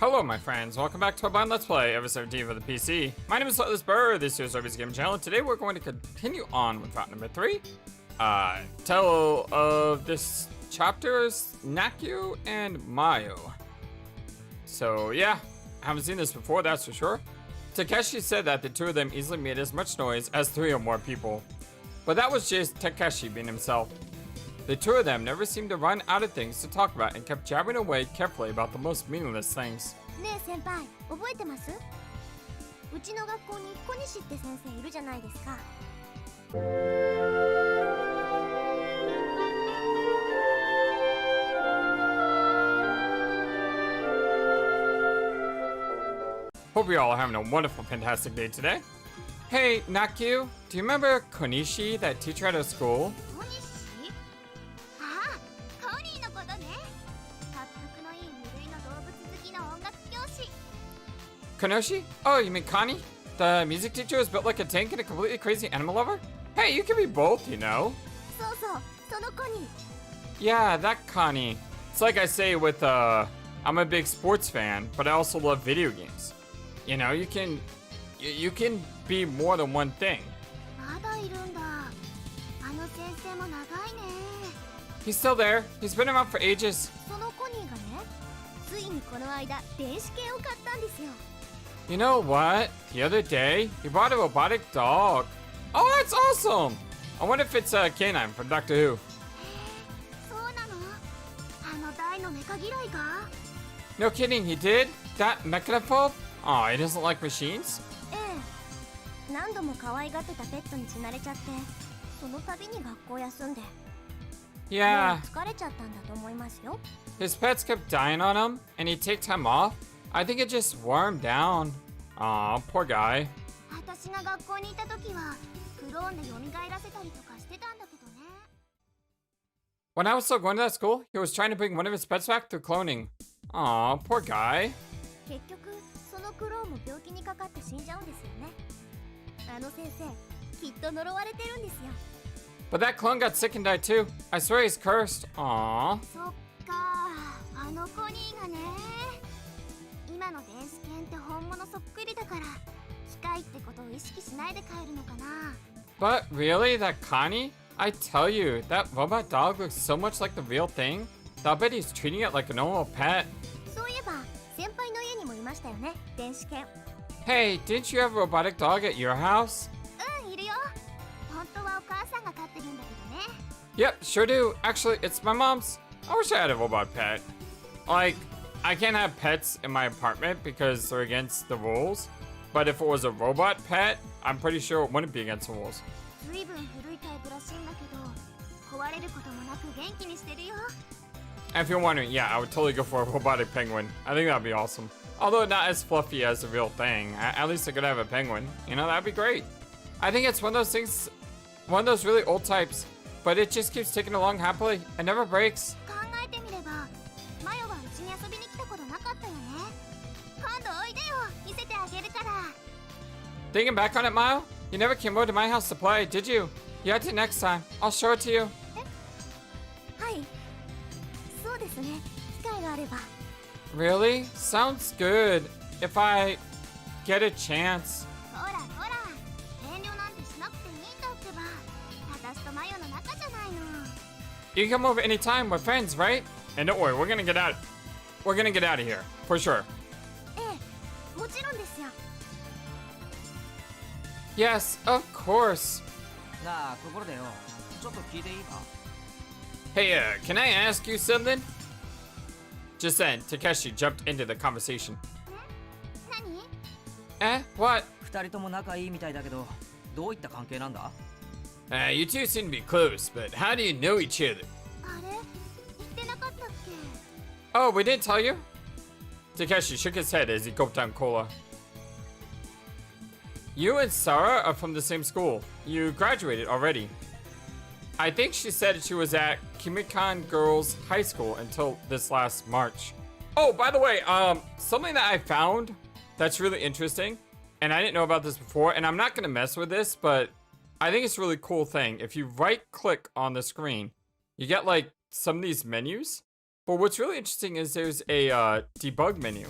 Hello my friends, welcome back to our Let's Play, episode 17 for the PC. My name is FlightlessBird, this is Razzee Gaming Channel, and today we're going to continue on with route number 3. Title of this chapter is Nakyu and Mayu. So yeah, I haven't seen this before, that's for sure. Takeshi said that the two of them easily made as much noise as 3 or more people. But that was just Takeshi being himself. The two of them never seemed to run out of things to talk about and kept jabbering away carefully about the most meaningless things. ねえ先輩、覚えてます？うちの学校に小西って先生いるじゃないですか。Hope you all are having a wonderful, fantastic day today. Hey, Nakyu, do you remember Konishi, that teacher at our school? Konoshi? Oh, you mean Connie? The music teacher who's built like a tank and a completely crazy animal lover? Hey, you can be both, you know? Yeah, that Connie. It's like I say with, I'm a big sports fan, but I also love video games. You know, you can be more than one thing. He's still there. He's been around for ages. You know what? The other day, he bought a robotic dog. Oh, that's awesome! I wonder if it's Canine from Doctor Who. No kidding, he did? That mechanophobe? Aw, he doesn't like machines? Yeah. His pets kept dying on him, and he'd take time off. I think it just wore him down. Aw, poor guy. When I was still going to that school, he was trying to bring one of his pets back through cloning. Aw, poor guy. But that clone got sick and died too. I swear he's cursed. Aw. But really, that Connie? I tell you, that robot dog looks so much like the real thing that I'll bet he's treating it like a normal pet. Hey, didn't you have a robotic dog at your house? Yep, sure do. Actually, it's my mom's. I wish I had a robot pet. Like, I can't have pets in my apartment because they're against the rules. But if it was a robot pet, I'm pretty sure it wouldn't be against the rules. And if you're wondering, yeah, I would totally go for a robotic penguin. I think that'd be awesome. Although not as fluffy as the real thing. At least I could have a penguin. You know, that'd be great. I think it's one of those things, one of those really old types, but it just keeps ticking along happily. It never breaks. Thinking back on it, Mayu, you never came over to my house to play, did you? You had to next time. I'll show it to you. Really? Sounds good. If I get a chance. You can come over anytime. We're friends, right? And don't worry, we're gonna get out. We're gonna get out of here for sure. Yes, of course. Hey, can I ask you something? Just then, Takeshi jumped into the conversation. What? You two seem to be close, but how do you know each other? Oh, we didn't tell you? Takeshi shook his head as he gulped down cola. You and Sarah are from the same school. You graduated already. I think she said she was at Kimikan Girls High School until this last March. Oh, by the way, something that I found that's really interesting, and I didn't know about this before, and I'm not gonna mess with this, but I think it's a really cool thing. If you right click on the screen, you get like some of these menus. But what's really interesting is there's a debug menu.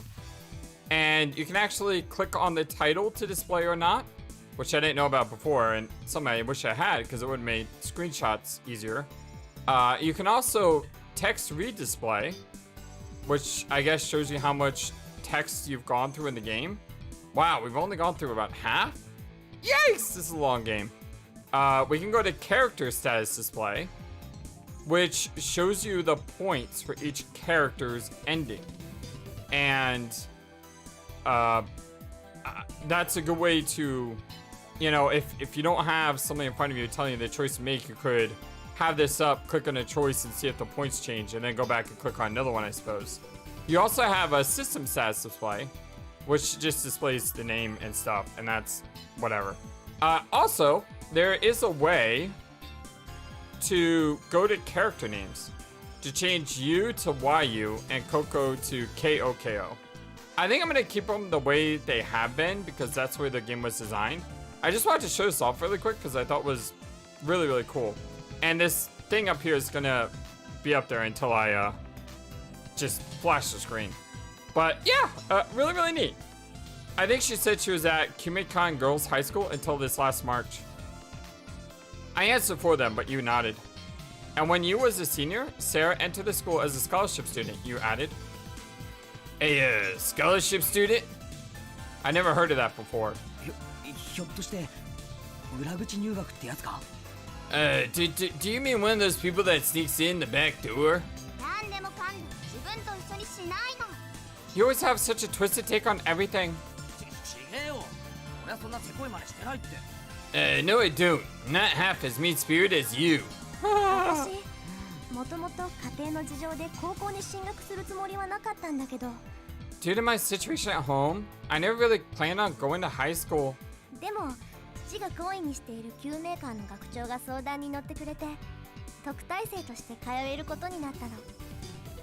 And you can actually click on the title to display or not, which I didn't know about before, and something I wish I had because it would have made screenshots easier. You can also text read display, which I guess shows you how much text you've gone through in the game. Wow, we've only gone through about half? Yikes, this is a long game. We can go to character status display, which shows you the points for each character's ending. And that's a good way to, you know, if you don't have something in front of you telling you the choice to make, you could have this up, click on a choice and see if the points change, and then go back and click on another one, I suppose. You also have a system status display, which just displays the name and stuff, and that's whatever. Also, there is a way to go to character names to change you to YU and Coco to KOKO. I think I'm gonna keep them the way they have been because that's where the game was designed. I just wanted to show this off really quick because I thought it was really, really cool. And this thing up here is gonna be up there until I just flash the screen. But yeah, really, really neat. I think she said she was at Kimekan Girls High School until this last March. I answered for them, but you nodded. And when you was a senior, Sarah entered the school as a scholarship student, you added. A scholarship student? I never heard of that before. Do you mean one of those people that sneaks in the back door? You always have such a twisted take on everything. No, I don't. Not half as mean-spirited as you. Due to my situation at home, I never really planned on going to high school.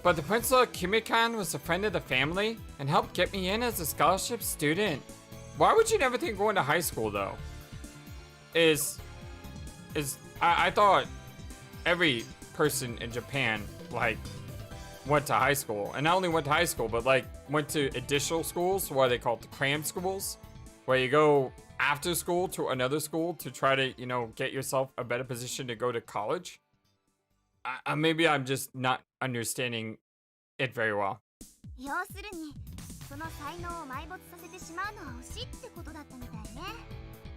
But the principal of Kimekan was a friend of the family and helped get me in as a scholarship student. Why would you never think of going to high school though? I thought every person in Japan like went to high school, and not only went to high school, but like went to additional schools, what they call it, the cram schools, where you go after school to another school to try to, you know, get yourself a better position to go to college. Maybe I'm just not understanding it very well.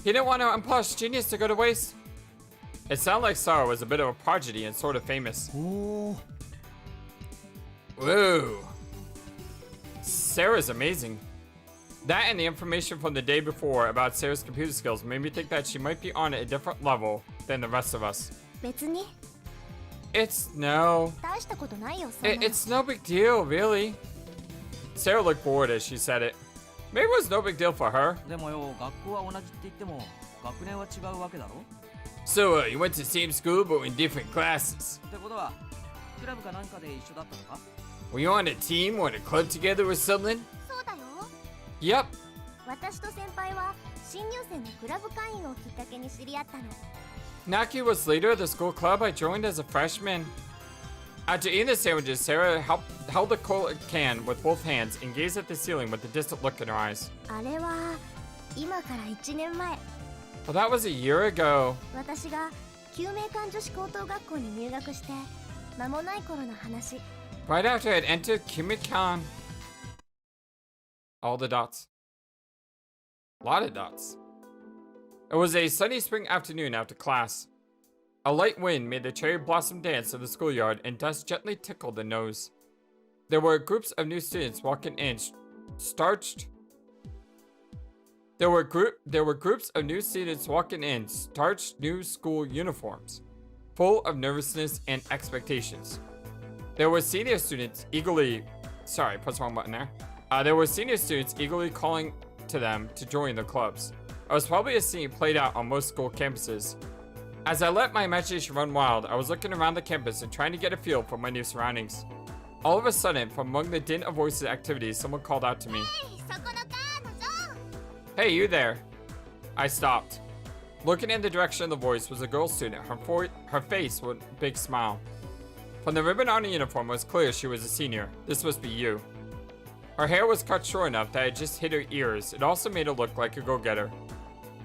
He didn't want to unpolish genius to go to waste. It sounded like Sarah was a bit of a prodigy and sort of famous. Ooh. Whoa. Sarah's amazing. That and the information from the day before about Sarah's computer skills made me think that she might be on a different level than the rest of us. It's no big deal, really. Sarah looked bored as she said it. Maybe it was no big deal for her. So, you went to the same school but in different classes. Were you on a team or in a club together or something? Yep. Naki was leader of the school club I joined as a freshman. After eating the sandwiches, Sarah held the cola can with both hands and gazed at the ceiling with a distant look in her eyes. Well, that was a year ago. Right after I had entered Kimekan. All the dots. A lot of dots. It was a sunny spring afternoon after class. A light wind made the cherry blossom dance in the schoolyard and dust gently tickled the nose. There were groups of new students walking in starched new school uniforms, full of nervousness and expectations. There were senior students eagerly calling to them to join their clubs. It was probably a scene played out on most school campuses. As I let my imagination run wild, I was looking around the campus and trying to get a feel for my new surroundings. All of a sudden, from among the din of voices and activities, someone called out to me. Hey, you there. I stopped. Looking in the direction of the voice was a girl student, her face with a big smile. From the ribbon on her uniform, it was clear she was a senior. This must be you. Her hair was cut short enough that it just hit her ears. It also made her look like a go-getter.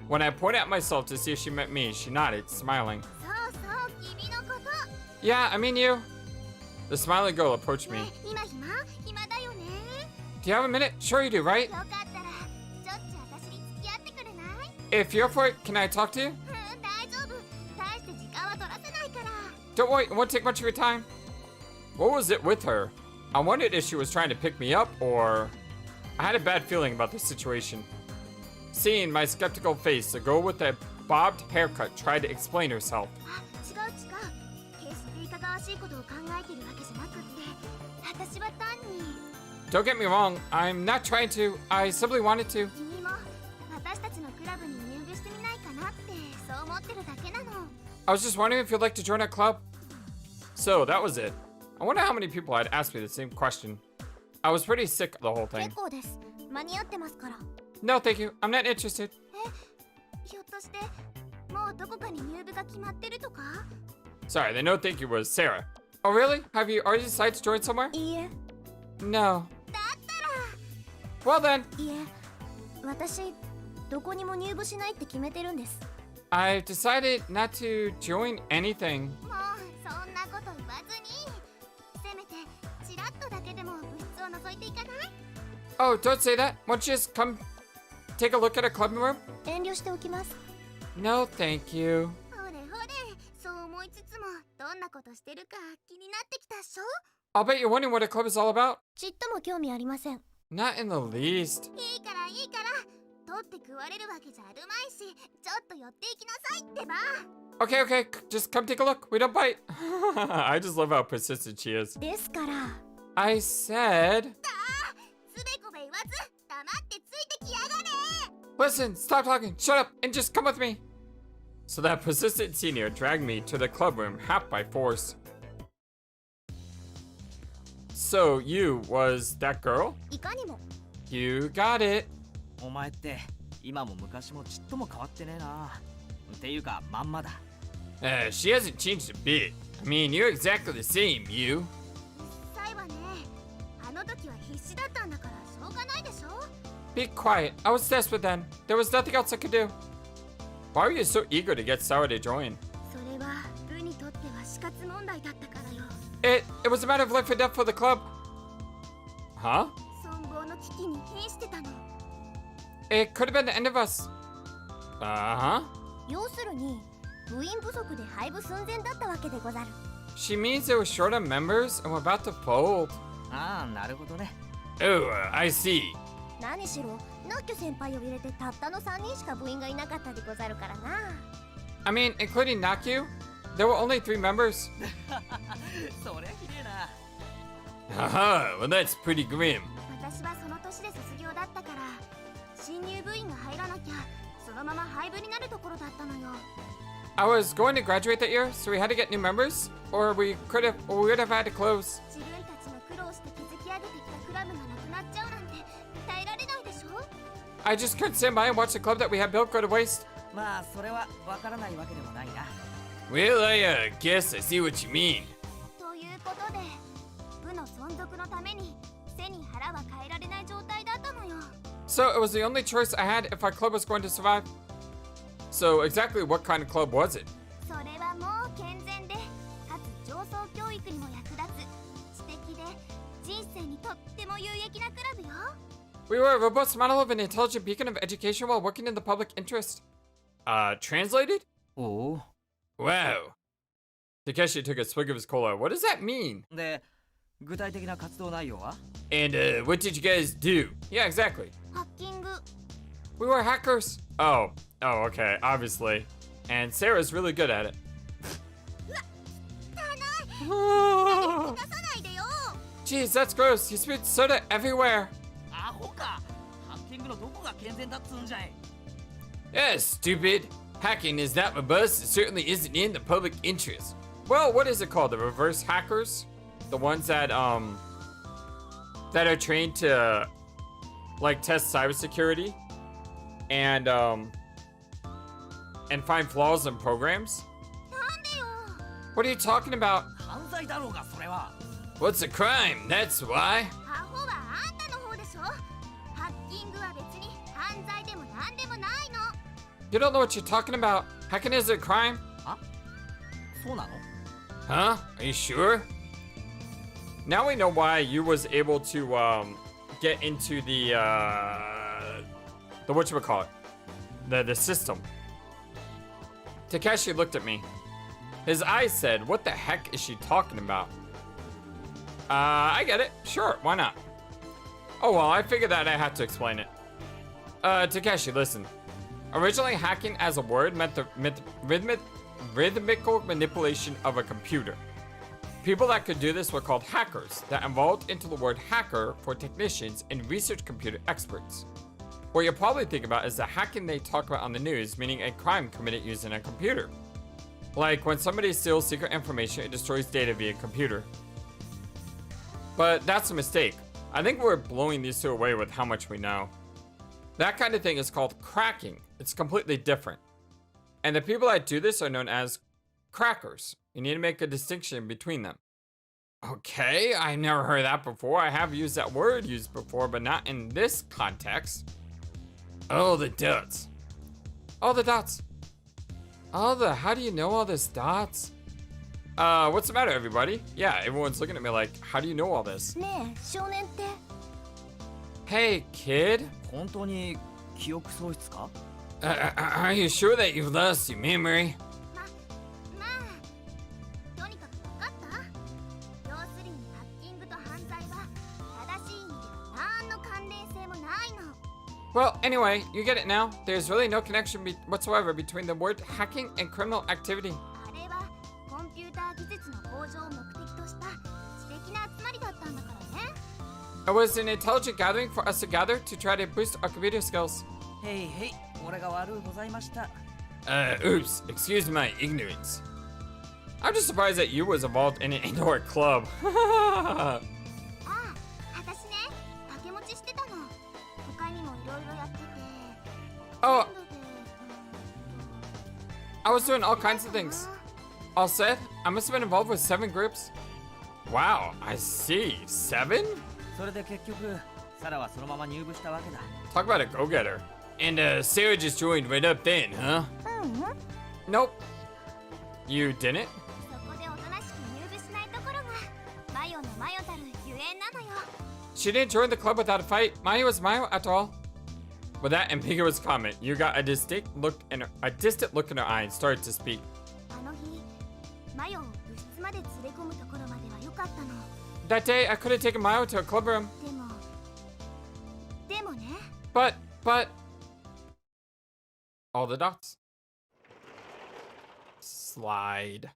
When I pointed at myself to see if she meant me, she nodded, smiling. Yeah, I mean you. The smiling girl approached me. Do you have a minute? Sure you do, right? If you're for it, can I talk to you? Don't worry, it won't take much of your time. What was it with her? I wondered if she was trying to pick me up, or... I had a bad feeling about the situation. Seeing my skeptical face, the girl with the bobbed haircut tried to explain herself. Don't get me wrong, I'm not trying to. I simply wanted to. I was just wondering if you'd like to join our club. So, that was it. I wonder how many people had asked me the same question. I was pretty sick of the whole thing. No, thank you. I'm not interested. Sorry, the no thank you was Sarah. Oh, really? Have you already decided to join somewhere? No. Well then. I've decided not to join anything. Oh, don't say that. Why don't you just come take a look at our club room? No, thank you. I'll bet you're wondering what a club is all about. Not in the least. Okay, just come take a look. We don't bite. I just love how persistent she is. I said... Listen, stop talking, shut up, and just come with me. So that persistent senior dragged me to the club room half by force. So you was that girl? You got it. She hasn't changed a bit. I mean, you're exactly the same, you. Be quiet. I was desperate then. There was nothing else I could do. Why were you so eager to get Sarah to join? It was a matter of life or death for the club. Huh? It could have been the end of us. Uh-huh. She means they were short on members and we're about to fold. Oh, I see. I mean, including Nakyu, there were only 3 members. Haha, well that's pretty grim. I was going to graduate that year, so we had to get new members, or we would have had to close. I just couldn't stand by and watch the club that we had built go to waste. Well, I guess I see what you mean. So it was the only choice I had if our club was going to survive. So exactly what kind of club was it? We were a robust model of an intelligent beacon of education while working in the public interest. Translated? Oh. Wow. Takeshi took a swig of his cola. What does that mean? And what did you guys do? Yeah, exactly. We were hackers. Oh, okay, obviously. And Sarah's really good at it. Jeez, that's gross. You spit soda everywhere. Yeah, stupid. Hacking is not robust. It certainly isn't in the public interest. Well, what is it called? The reverse hackers? The ones that are trained to like test cybersecurity and find flaws in programs? What are you talking about? What's a crime? That's why. You don't know what you're talking about. Hacking is a crime? そうなの? Huh? Are you sure? Now we know why you was able to get into the whatchamacallit, the system. Takeshi looked at me. His eyes said, "What the heck is she talking about?" I get it. Sure, why not? Oh well, I figured that I had to explain it. Takeshi, listen. Originally, hacking as a word meant the rhythmical manipulation of a computer. People that could do this were called hackers, that evolved into the word hacker for technicians and research computer experts. What you're probably thinking about is the hacking they talk about on the news, meaning a crime committed using a computer. Like when somebody steals secret information and destroys data via computer. But that's a mistake. I think we're blowing these two away with how much we know. That kind of thing is called cracking. It's completely different. And the people that do this are known as crackers. You need to make a distinction between them. Okay, I've never heard that before. I have used that word used before, but not in this context. Oh, the dots. Oh, the dots. How do you know all this dots? What's the matter, everybody? Yeah, everyone's looking at me like, how do you know all this? Hey, kid. 本当に記憶喪失か? Are you sure that you've lost your memory? Well, anyway, you get it now. There's really no connection whatsoever between the word hacking and criminal activity. It was an intelligent gathering for us to gather to try to boost our computer skills. Hey, hey, 俺が悪うございました. Oops, excuse my ignorance. I'm just surprised that you was involved in an indoor club. Oh, I was doing all kinds of things. All said, I must have been involved with 7 groups. Wow, I see. 7? それで結局、サラはそのまま入部したわけだ. Talk about a go-getter. And Sarah just joined right up then, huh? Nope. You didn't? She didn't join the club without a fight. Mayo was Mayo after all. With that ambiguous comment, you got a distant look in her eye and started to speak. That day, I could have taken Mayo to a club room. But... All the dots. Slide.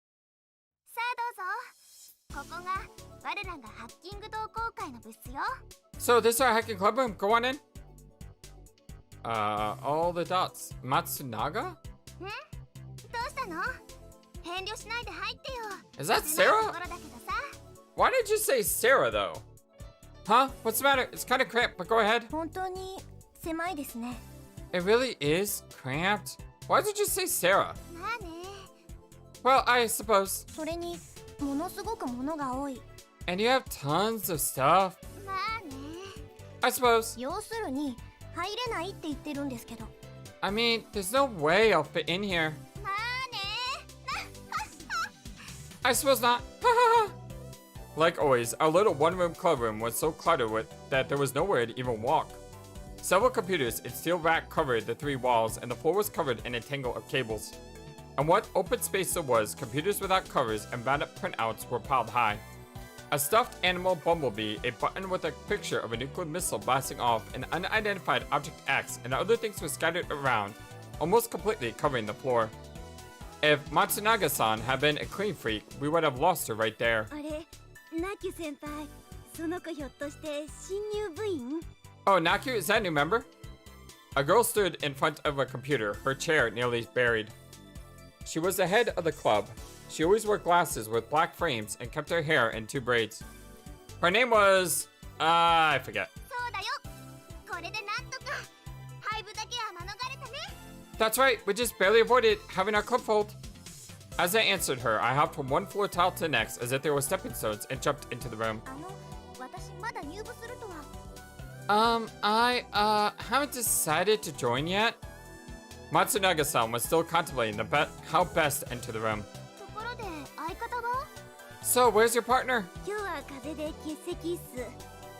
So this is our hacking club room. Go on in. All the dots. Matsunaga? Is that Sarah? Why did you say Sarah though? Huh? What's the matter? It's kind of cramped, but go ahead. It really is cramped? Why did you say Sarah? Well, I suppose. And you have tons of stuff. I suppose. I mean, there's no way I'll fit in here. I suppose not. Like always, our little one-room club room was so cluttered with that there was nowhere to even walk. Several computers and steel rack covered the 3 walls, and the floor was covered in a tangle of cables. And what open space there was, computers without covers and bound-up printouts were piled high. A stuffed animal bumblebee, a button with a picture of a nuclear missile blasting off, an unidentified object X, and other things were scattered around, almost completely covering the floor. If Matsunaga-san had been a clean freak, we would have lost her right there. Oh, Naku, is that a new member? A girl stood in front of a computer, her chair nearly buried. She was the head of the club. She always wore glasses with black frames and kept her hair in 2 braids. Her name was... I forget. That's right, we just barely avoided having our club fold. As I answered her, I hopped from one floor tile to the next as if they were stepping stones and jumped into the room. I haven't decided to join yet. Matsunaga-san was still contemplating how best to enter the room. ところで相方は So, where's your partner? 今日は風邪で欠席っす。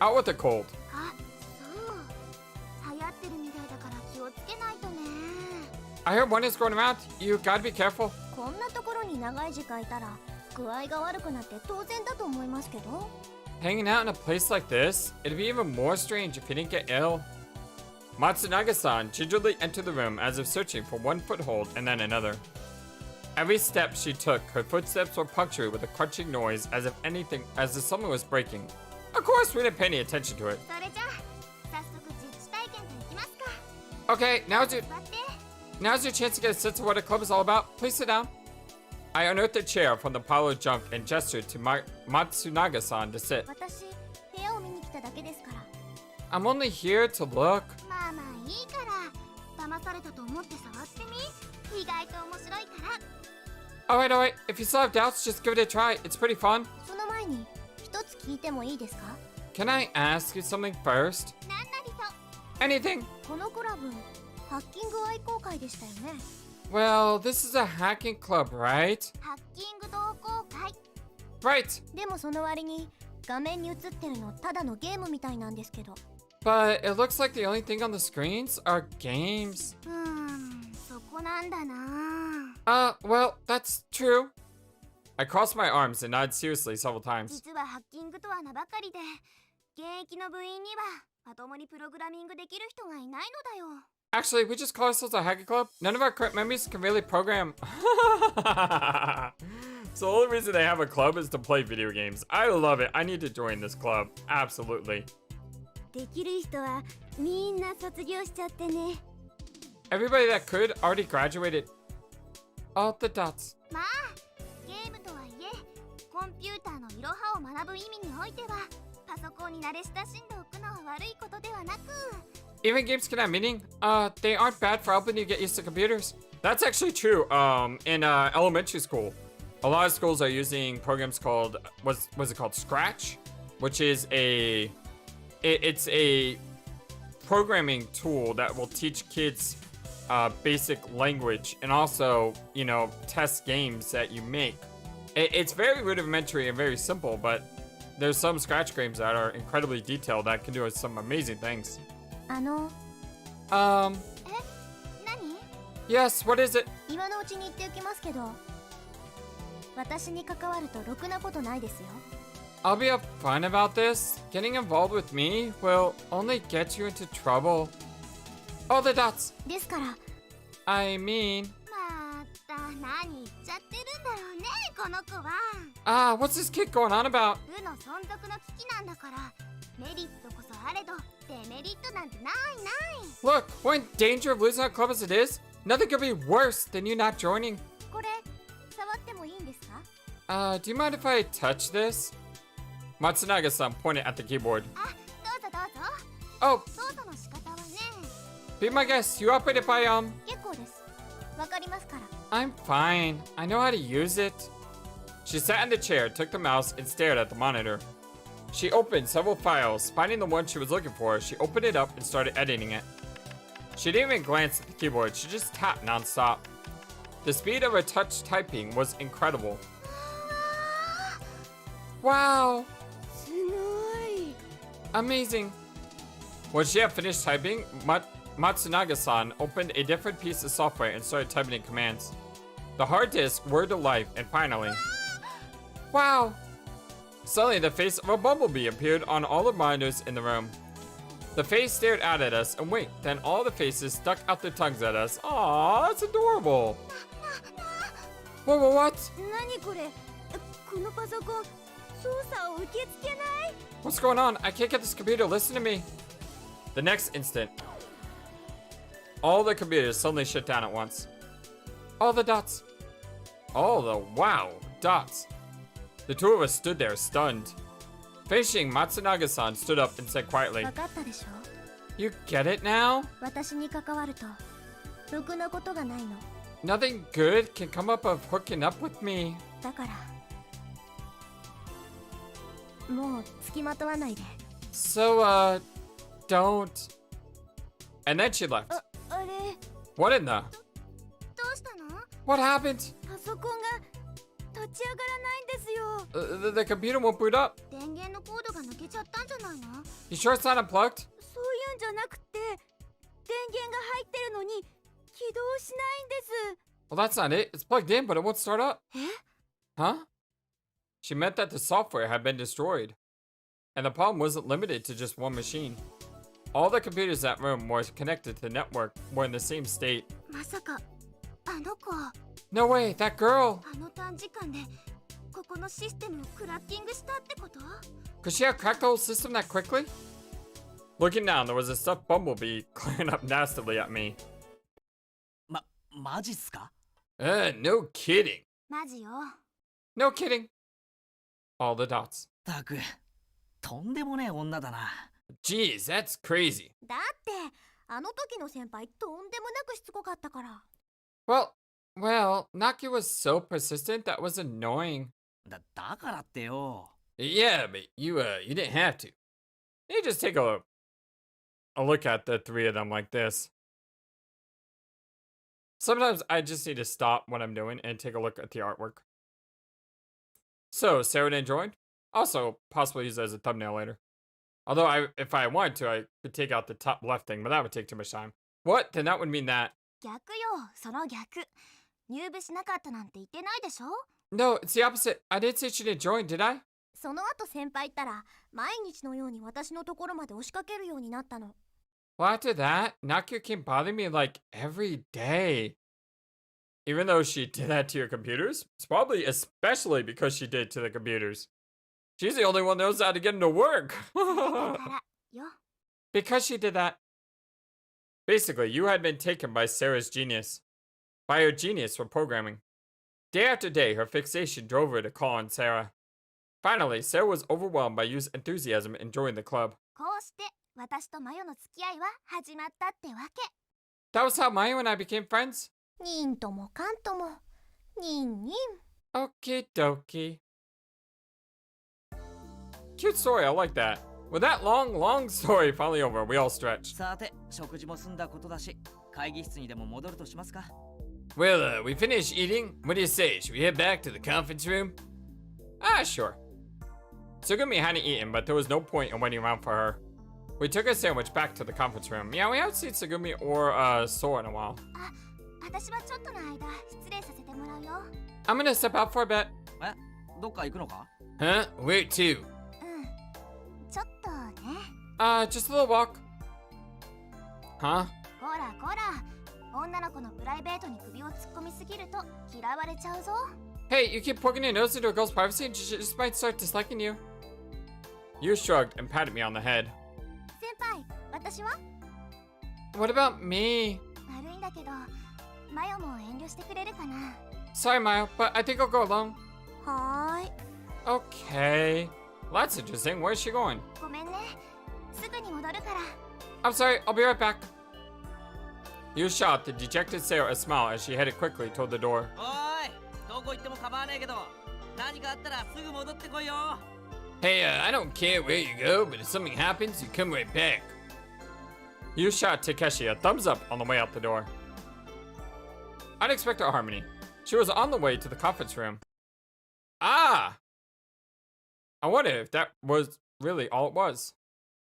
Out with a cold. あ、そう。流行ってるみたいだから気をつけないとね。 I heard one is going around. You gotta be careful. こんなところに長い時間いたら具合が悪くなって当然だと思いますけど。 Hanging out in a place like this, it'd be even more strange if you didn't get ill. Matsunaga-san gingerly entered the room as if searching for one foothold and then another. Every step she took, her footsteps were punctuated with a crunching noise as if something was breaking. Of course, we didn't pay any attention to it. それじゃあ早速実地体験といきますか。 Okay, now's 座って。 your chance to get a sense of what a club is all about. Please sit down. I unearthed a chair from the pile of junk and gestured to Matsunaga-san to sit. 私部屋を見に来ただけですから。 I'm only here to look. まあまあいいから騙されたと思って触ってみ。意外と面白いから。 Alright. If you still have doubts, just give it a try. It's pretty fun. その前に一つ聞いてもいいですか？ Can I ask you something first? なんなりと。 Anything. このクラブハッキング愛好会でしたよね。 Well, this is a hacking club, right? ハッキング同好会。 Right. でもその割に画面に映ってるのただのゲームみたいなんですけど。 But it looks like the only thing on the screens are games. そこなんだな。 Well, that's true. I crossed my arms and nodded seriously several times. 実はハッキングとは名ばかりで、現役の部員にはまともにプログラミングできる人がいないのだよ。 Actually, we just call ourselves a hacking club. None of our current members can really program. So the only reason they have a club is to play video games. I love it. I need to join this club. Absolutely. できる人はみんな卒業しちゃってね。 Everybody that could already graduated. All the dots. まあ、ゲームとはいえ、コンピューターのいろはを学ぶ意味においては、パソコンに慣れ親しんでおくのは悪いことではなく。 Even games can have meaning. They aren't bad for helping you get used to computers. That's actually true. In elementary school, a lot of schools are using programs called what's it called? Scratch, which is it's a programming tool that will teach kids basic language and also, test games that you make. It's very rudimentary and very simple, but there's some Scratch games that are incredibly detailed that can do some amazing things. 何？ Yes, what is it? 今のうちに言っておきますけど、私に関わるとろくなことないですよ。 I'll be upfront about this. Getting involved with me will only get you into trouble. All the dots. ですから。 I mean. また何言っちゃってるんだろうね、この子は。What's this kid going on about? 部の存続の危機なんだから、メリットこそあれど、デメリットなんてない。 Look, we're in danger of losing our club as it is. Nothing could be worse than you not joining. これ、触ってもいいんですか？ Do you mind if I touch this? Matsunaga-san pointed at the keyboard. あ、どうぞどうぞ。 Oh, 操作の仕方はね。 be my guest. You operate it by, 結構です。わかりますから。 I'm fine. I know how to use it. She sat in the chair, took the mouse, and stared at the monitor. She opened several files. Finding the one she was looking for, she opened it up and started editing it. She didn't even glance at the keyboard. She just tapped nonstop. The speed of her touch typing was incredible. Wow! すごい。 Amazing! When she had finished typing, Matsunaga-san opened a different piece of software and started typing in commands. The hard disk whirred to life, and finally... Wow! Suddenly, the face of a bumblebee appeared on all the monitors in the room. The face stared out at us and winked, then all the faces stuck out their tongues at us. Aww, that's adorable! Whoa, what? 何これ？このパソコン、操作を受け付けない？ What's going on? I can't get this computer to listen to me. The next instant, all the computers suddenly shut down at once. All the dots. All the dots. The two of us stood there stunned. Finishing, Matsunaga-san stood up and said quietly, わかったでしょ？ You get it now? 私に関わるとろくなことがないの。 Nothing good can come up of hooking up with me. だからもう付きまとわないで。 So, don't. And then she left. あれ What in the? どうしたの？ What happened? パソコンが立ち上がらないんですよ。The computer won't boot up. 電源のコードが抜けちゃったんじゃないの？ You sure it's not unplugged? そういうんじゃなくて、電源が入ってるのに起動しないんです。 Well, that's not it. It's plugged in, but it won't start up. え？ Huh? She meant that the software had been destroyed. And the problem wasn't limited to just one machine. All the computers in that room were connected to the network were in the same state. まさかあの子、 No way, that girl! あの短時間でここのシステムをクラッキングしたってこと？ Could she have cracked the whole system that quickly? Looking down, there was a stuffed bumblebee glaring up nastily at me. マジっすか？ No kidding. マジよ。 No kidding. All the dots. たく、とんでもねえ女だな。Jeez, that's crazy. だってあの時の先輩とんでもなくしつこかったから。 Well, Naki was so persistent that was annoying. だからってよ。 Yeah, but you didn't have to. You just take a look at the three of them like this. Sometimes I just need to stop what I'm doing and take a look at the artwork. So, Sarah enjoyed? Also, possibly use it as a thumbnail later. Although, if I wanted to, I could take out the top left thing, but that would take too much time. What? Then that would mean that... 逆よ、その逆。入部しなかったなんて言ってないでしょ？ No, it's the opposite. I didn't say she didn't join, did I? その後先輩ったら毎日のように私のところまで押しかけるようになったの。 Well, after that, Nakia came bothering me like every day. Even though she did that to your computers, it's probably especially because she did to the computers. She's the only one that knows how to get them to work. だからよ。 Because she did that. Basically, you had been taken by Sarah's genius. By her genius for programming. Day after day, her fixation drove her to call on Sarah. Finally, Sarah was overwhelmed by Yu's enthusiasm in joining the club. こうして私とマヨの付き合いは始まったってわけ。 That was how Mayu and I became friends? ニンともカンとも、ニンニン。 Okie dokie. Cute story, I like that. With that long story finally over, we all stretched. さて、食事も済んだことだし、会議室にでも戻るとしますか。 Well, we finished eating. What do you say? Should we head back to the conference room? Ah, sure. Tsugumi hadn't eaten, but there was no point in waiting around for her. We took a sandwich back to the conference room. Yeah, we haven't seen Tsugumi or Sora in a while. あ、私はちょっとの間失礼させてもらうよ。 I'm gonna step out for a bit. え、どっか行くのか？ Huh? Where to? うん、ちょっとね。Just a little walk. Huh? こらこら、女の子のプライベートに首を突っ込みすぎると嫌われちゃうぞ。 Hey, you keep poking your nose into a girl's privacy and she just might start disliking you. You shrugged and patted me on the head. 先輩、私は？ What about me? 悪いんだけど、マヨも遠慮してくれるかな。 Sorry, Mayo, but I think I'll go alone. はーい。 Okay. Well, that's interesting. Where's she going? ごめんね。すぐに戻るから。 I'm sorry, I'll be right back. You shot the dejected Sarah a smile as she headed quickly toward the door. おーい、どこ行っても構わねえけど、何かあったらすぐ戻ってこいよ。 Hey, I don't care where you go, but if something happens, you come right back. You shot Takeshi a thumbs up on the way out the door. Unexpected harmony. She was on the way to the conference room. Ah! I wonder if that was really all it was.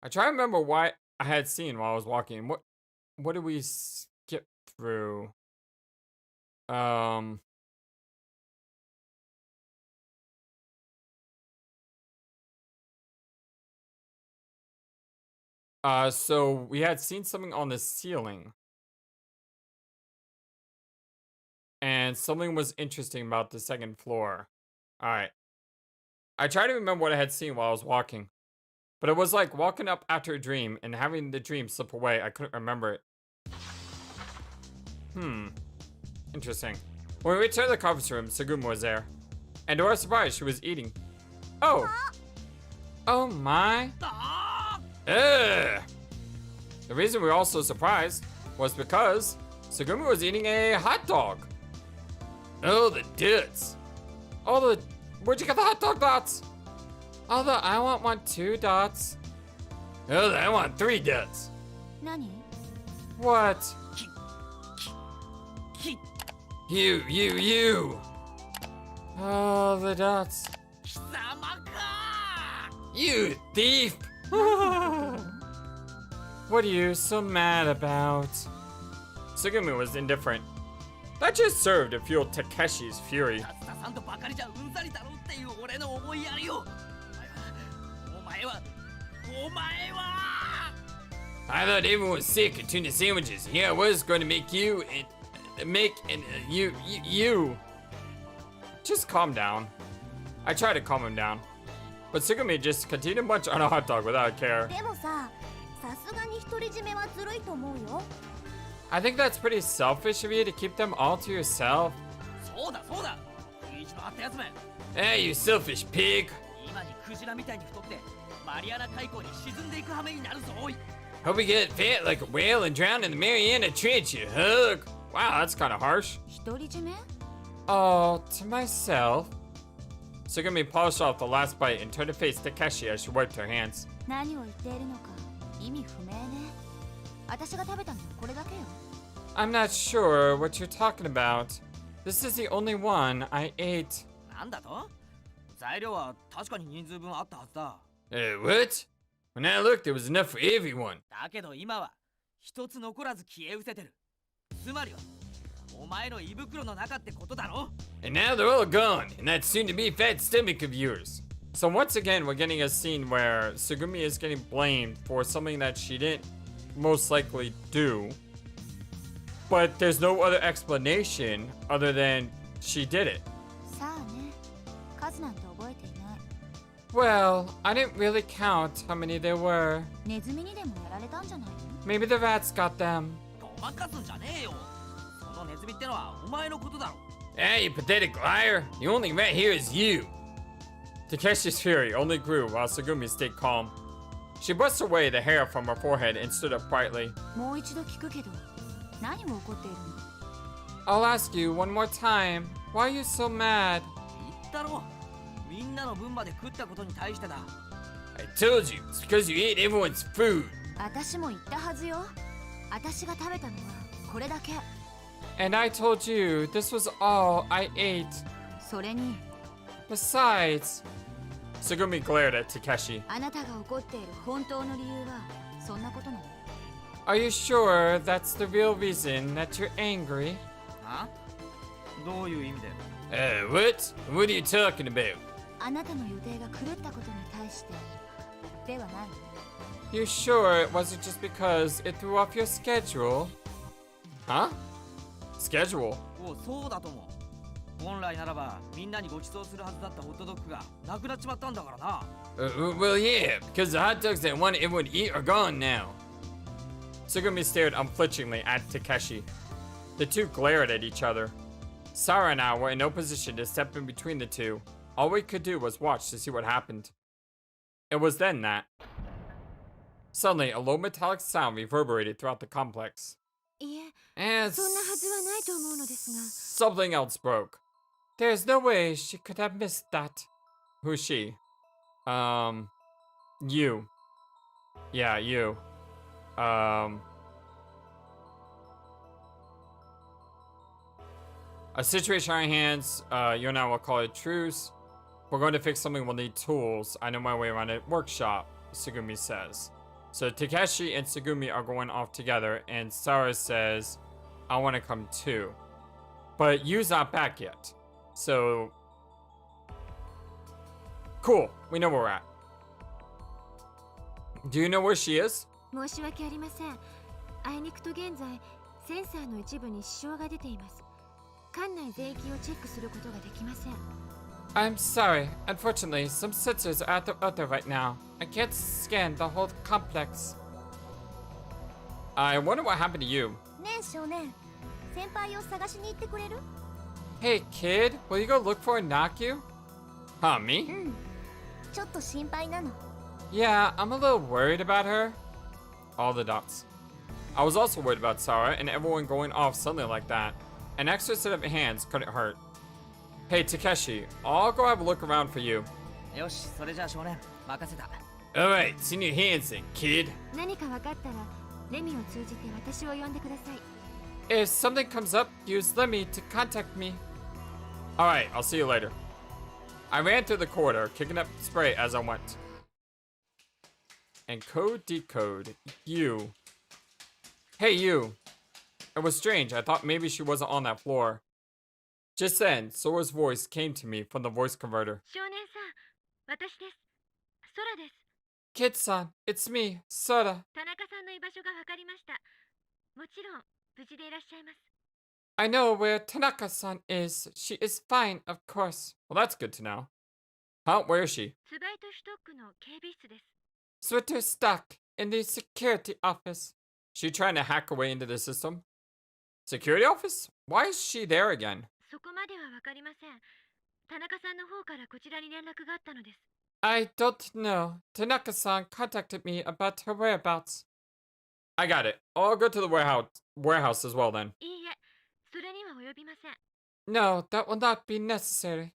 I try to remember what I had seen while I was walking. What did we skip through? So we had seen something on the ceiling. And something was interesting about the second floor. Alright. I try to remember what I had seen while I was walking. But it was like walking up after a dream and having the dream slip away. I couldn't remember it. Interesting. When we returned to the conference room, Saguma was there. And to our surprise, she was eating. Oh. Oh my. Ugh. The reason we were all so surprised was because Sagumi was eating a hot dog. Oh, the duds. Where'd you get the hot dog dots? I want one too, dots. Oh, I want 3 dots. 何？ What? き You. Oh, the dots. 貴様か You thief! What are you so mad about? Sugumi was indifferent. That just served to fuel Takeshi's fury. タツタさんとばかりじゃうんざりだろうっていう俺の思いやりよお前は I thought everyone was sick of tuna sandwiches. Here I was going to make you and you. Just calm down. I tried to calm him down. But Sugumi just continued to munch on a hot dog without a care. でもさ、さすがに独り占めはずるいと思うよ。 I think that's pretty selfish of you to keep them all to yourself. そうだそうだ一度会ったやつめ Hey, you selfish pig. 今にクジラみたいに太ってマリアナ海溝に沈んでいく羽目になるぞおい Hope you get fat like a whale and drown in the Mariana Trench, you hug. Wow, that's kind of harsh. 独り占め？ Oh, to myself. Sugumi polished off the last bite and turned to face Takeshi as she wiped her hands. 何を言っているのか意味不明ね。私が食べたのはこれだけよ。 I'm not sure what you're talking about. This is the only one I ate. なんだと材料は確かに人数分あったはずだ What? When I looked, there was enough for everyone. だけど今は一つ残らず消え失せてるつまりはお前の胃袋の中ってことだろ And now they're all gone, and that soon-to-be fat stomach of yours. So once again, we're getting a scene where Sugumi is getting blamed for something that she didn't most likely do. But there's no other explanation other than she did it. さあね、数なんて覚えていない。 Well, I didn't really count how many there were. ネズミにでもやられたんじゃないの？ Maybe the rats got them. ごまかすんじゃねえよそのネズミってのはお前のことだろ Ah, you pathetic liar. The only rat here is you. Takeshi's fury only grew while Sugumi stayed calm. She brushed away the hair from her forehead and stood up quietly. もう一度聞くけど、何が起こっているの？ I'll ask you one more time. Why are you so mad? 言ったろみんなの分まで食ったことに対してだ I told you, it's because you ate everyone's food. 私も言ったはずよ。私が食べたのはこれだけ。 And I told you this was all I ate. それに、 Besides, Sugumi glared at Takeshi. あなたが怒っている本当の理由はそんなことなの？ Are you sure that's the real reason that you're angry? あどういう意味だよ What? What are you talking about? あなたの予定が狂ったことに対してではない。 You sure it wasn't just because it threw off your schedule? Huh? Schedule? おそうだとも本来ならばみんなにご馳走するはずだったホットドッグがなくなっちまったんだからな Well, yeah, because the hot dogs that I wanted everyone to eat are gone now. Sugumi stared unflinchingly at Takeshi. The two glared at each other. Sara and I were in no position to step in between the two. All we could do was watch to see what happened. It was then that... Suddenly, a low metallic sound reverberated throughout the complex. いえ、 And そんなはずはないと思うのですが。 something else broke. There's no way she could have missed that. Who's she? You. Yeah, you. A situation on our hands. You and I will call it truce. We're going to fix something. We'll need tools. I know my way around a workshop, Sugumi says. So Takeshi and Sugumi are going off together, and Sara says, I want to come too. But Yu's not back yet. So... Cool. We know where we're at. Do you know where she is? 申し訳ありません。あいにくと現在、センサーの一部に支障が出ています。館内全域をチェックすることができません。I'm sorry. Unfortunately, some sensors are out there right now. I can't scan the whole complex. I wonder what happened to you. ねえ少年、先輩を探しに行ってくれる？ Hey kid, will you go look for Naku? Huh, me? うん。ちょっと心配なの。 Yeah, I'm a little worried about her. All the dots. I was also worried about Sara and everyone going off suddenly like that. An extra set of hands couldn't hurt. Hey Takeshi, I'll go have a look around for you. よしそれじゃあ少年任せた Alright, Senior Hansen, kid. 何か分かったらレミを通じて私を呼んでください。 If something comes up, use Lemmy to contact me. Alright, I'll see you later. I ran through the corridor, kicking up spray as I went. Encode, decode. You. Hey, you. It was strange. I thought maybe she wasn't on that floor. Just then, Sora's voice came to me from the voice converter. 少年さん、私です。空です。 Kid-san, it's me, Sora. 田中さんの居場所が分かりました。もちろん無事でいらっしゃいます。 I know where Tanaka-san is. She is fine, of course. Well, that's good to know. Huh? Where is she? ツバイトシュトックの警備室です。 Sweater stuck in the security office. She trying to hack her way into the system? Security office? Why is she there again? そこまでは分かりません。田中さんの方からこちらに連絡があったのです。 I don't know. Tanaka-san contacted me about her whereabouts. I got it. I'll go to the warehouse as well then. いいえ、それには及びません。 No, that will not be necessary.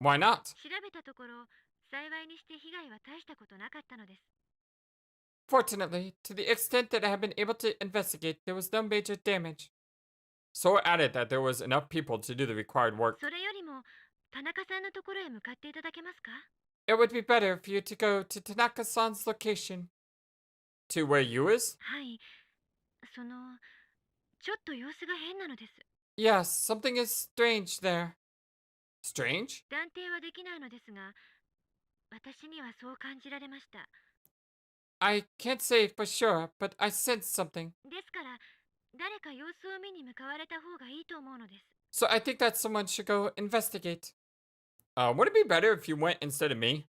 Why not? 調べたところ、幸いにして被害は大したことなかったのです。 Fortunately, to the extent that I have been able to investigate, there was no major damage. Sora added that there was enough people to do the required work. それよりも、田中さんのところへ向かっていただけますか？ It would be better for you to go to Tanaka-san's location. To where you is? はい。ちょっと様子が変なのです。 Yes, something is strange there. Strange? 断定はできないのですが、私にはそう感じられました。 I can't say for sure, but I sense something. ですから、誰か様子を見に向かわれた方がいいと思うのです。 So I think that someone should go investigate. Would it be better if you went instead of me?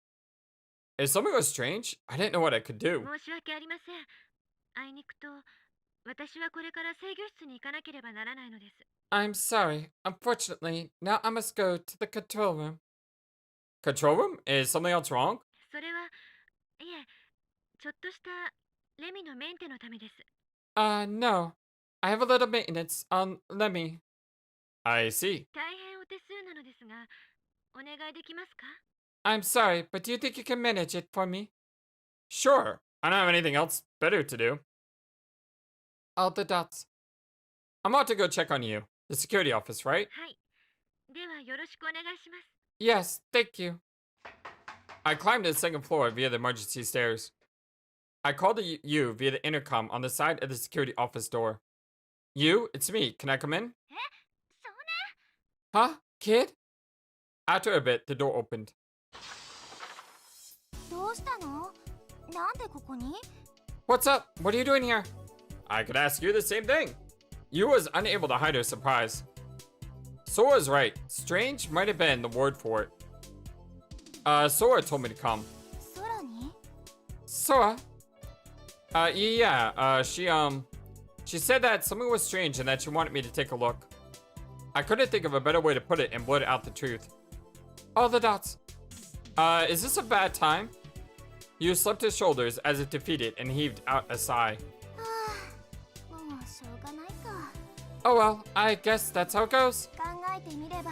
If something was strange, I didn't know what I could do. 申し訳ありません。あいにくと、私はこれから制御室に行かなければならないのです。 I'm sorry. Unfortunately, now I must go to the control room. Control room? Is something else wrong? それは、いえ、ちょっとしたレミのメンテのためです。 No. I have a little maintenance on Lemmy. I see. 大変お手数なのですが、お願いできますか？ I'm sorry, but do you think you can manage it for me? Sure. I don't have anything else better to do. All the dots. I'm about to go check on you. The security office, right? はい。ではよろしくお願いします。 Yes, thank you. I climbed to the second floor via the emergency stairs. I called you via the intercom on the side of the security office door. You, it's me. Can I come in? 少年 Huh? Kid? After a bit, the door opened. どうしたの？なんでここに？ What's up? What are you doing here? I could ask you the same thing. You was unable to hide her surprise. Sora's right. Strange might have been the word for it. Sora told me to come. 空に？ Sora? Yeah, she said that something was strange and that she wanted me to take a look. I couldn't think of a better way to put it and blurt out the truth. All the dots. Is this a bad time? You slumped his shoulders as if defeated and heaved out a sigh. もうしょうがないか。 Oh well, I guess that's how it goes. 考えてみれば、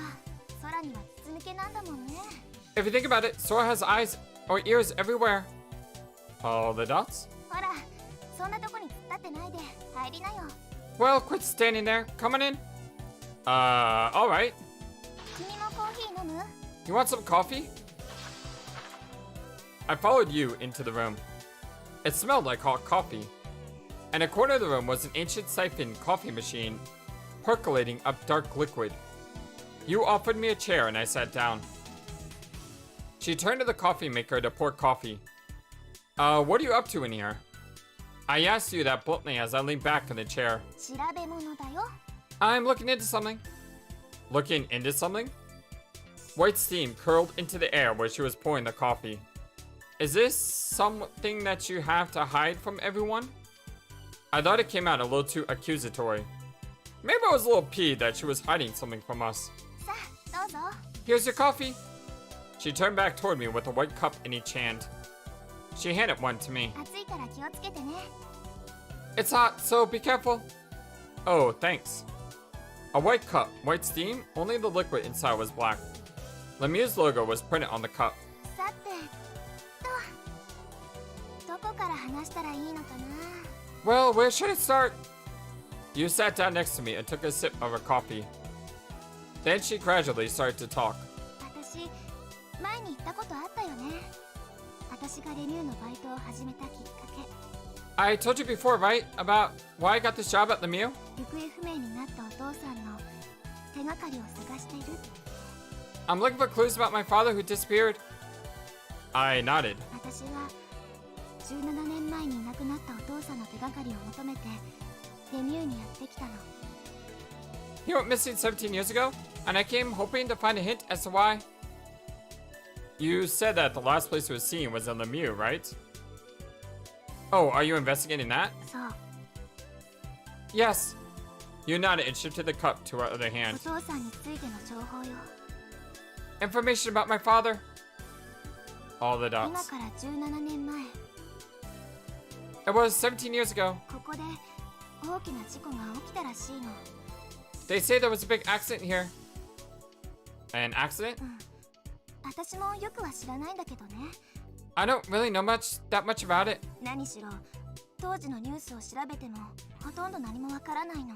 空には筒抜けなんだもんね。 If you think about it, Sora has eyes or ears everywhere. All the dots? ほら、そんなとこに突っ立ってないで入りなよ。 Well, quit standing there. Come on in. Alright. 君もコーヒー飲む？ You want some coffee? I followed you into the room. It smelled like hot coffee. In a corner of the room was an ancient siphon coffee machine, percolating up dark liquid. You offered me a chair and I sat down. She turned to the coffee maker to pour coffee. What are you up to in here? I asked you that bluntly as I leaned back in the chair. 調べ物だよ。 I'm looking into something. Looking into something? White steam curled into the air where she was pouring the coffee. Is this something that you have to hide from everyone? I thought it came out a little too accusatory. Maybe I was a little peeved that she was hiding something from us. さあ、どうぞ。 Here's your coffee. She turned back toward me with a white cup in each hand. She handed one to me. 暑いから気をつけてね。 It's hot, so be careful. Oh, thanks. A white cup, white steam, only the liquid inside was black. Lemieux's logo was printed on the cup. さてと、話したらいいのかな。 Well, where should I start? You sat down next to me and took a sip of her coffee. Then she gradually started to talk. 私前に言ったことあったよね。私がレミューのバイトを始めたきっかけ。 I told you before, right? About why I got this job at Lemieux? 行方不明になったお父さんの手がかりを探している。 I'm looking for clues about my father who disappeared. I nodded. 私は17年前にいなくなったお父さんの手がかりを求めてレミューにやってきたの。 He went missing 17 years ago, and I came hoping to find a hint as to why. You said that the last place he was seen was in Lemieux, right? Oh, are you investigating that? そう、 Yes. You nodded and shifted the cup to her other お hand. 父さんについての情報よ。 Information about my father. All the 今 dots. から17年前、 It was 17 years ago. ここで大きな事故が起きたらしいの。 They say there was a big accident here. An accident? 私もよくは知らないんだけどね。 I don't really know that much about it. 何しろ当時のニュースを調べてもほとんど何もわからないの。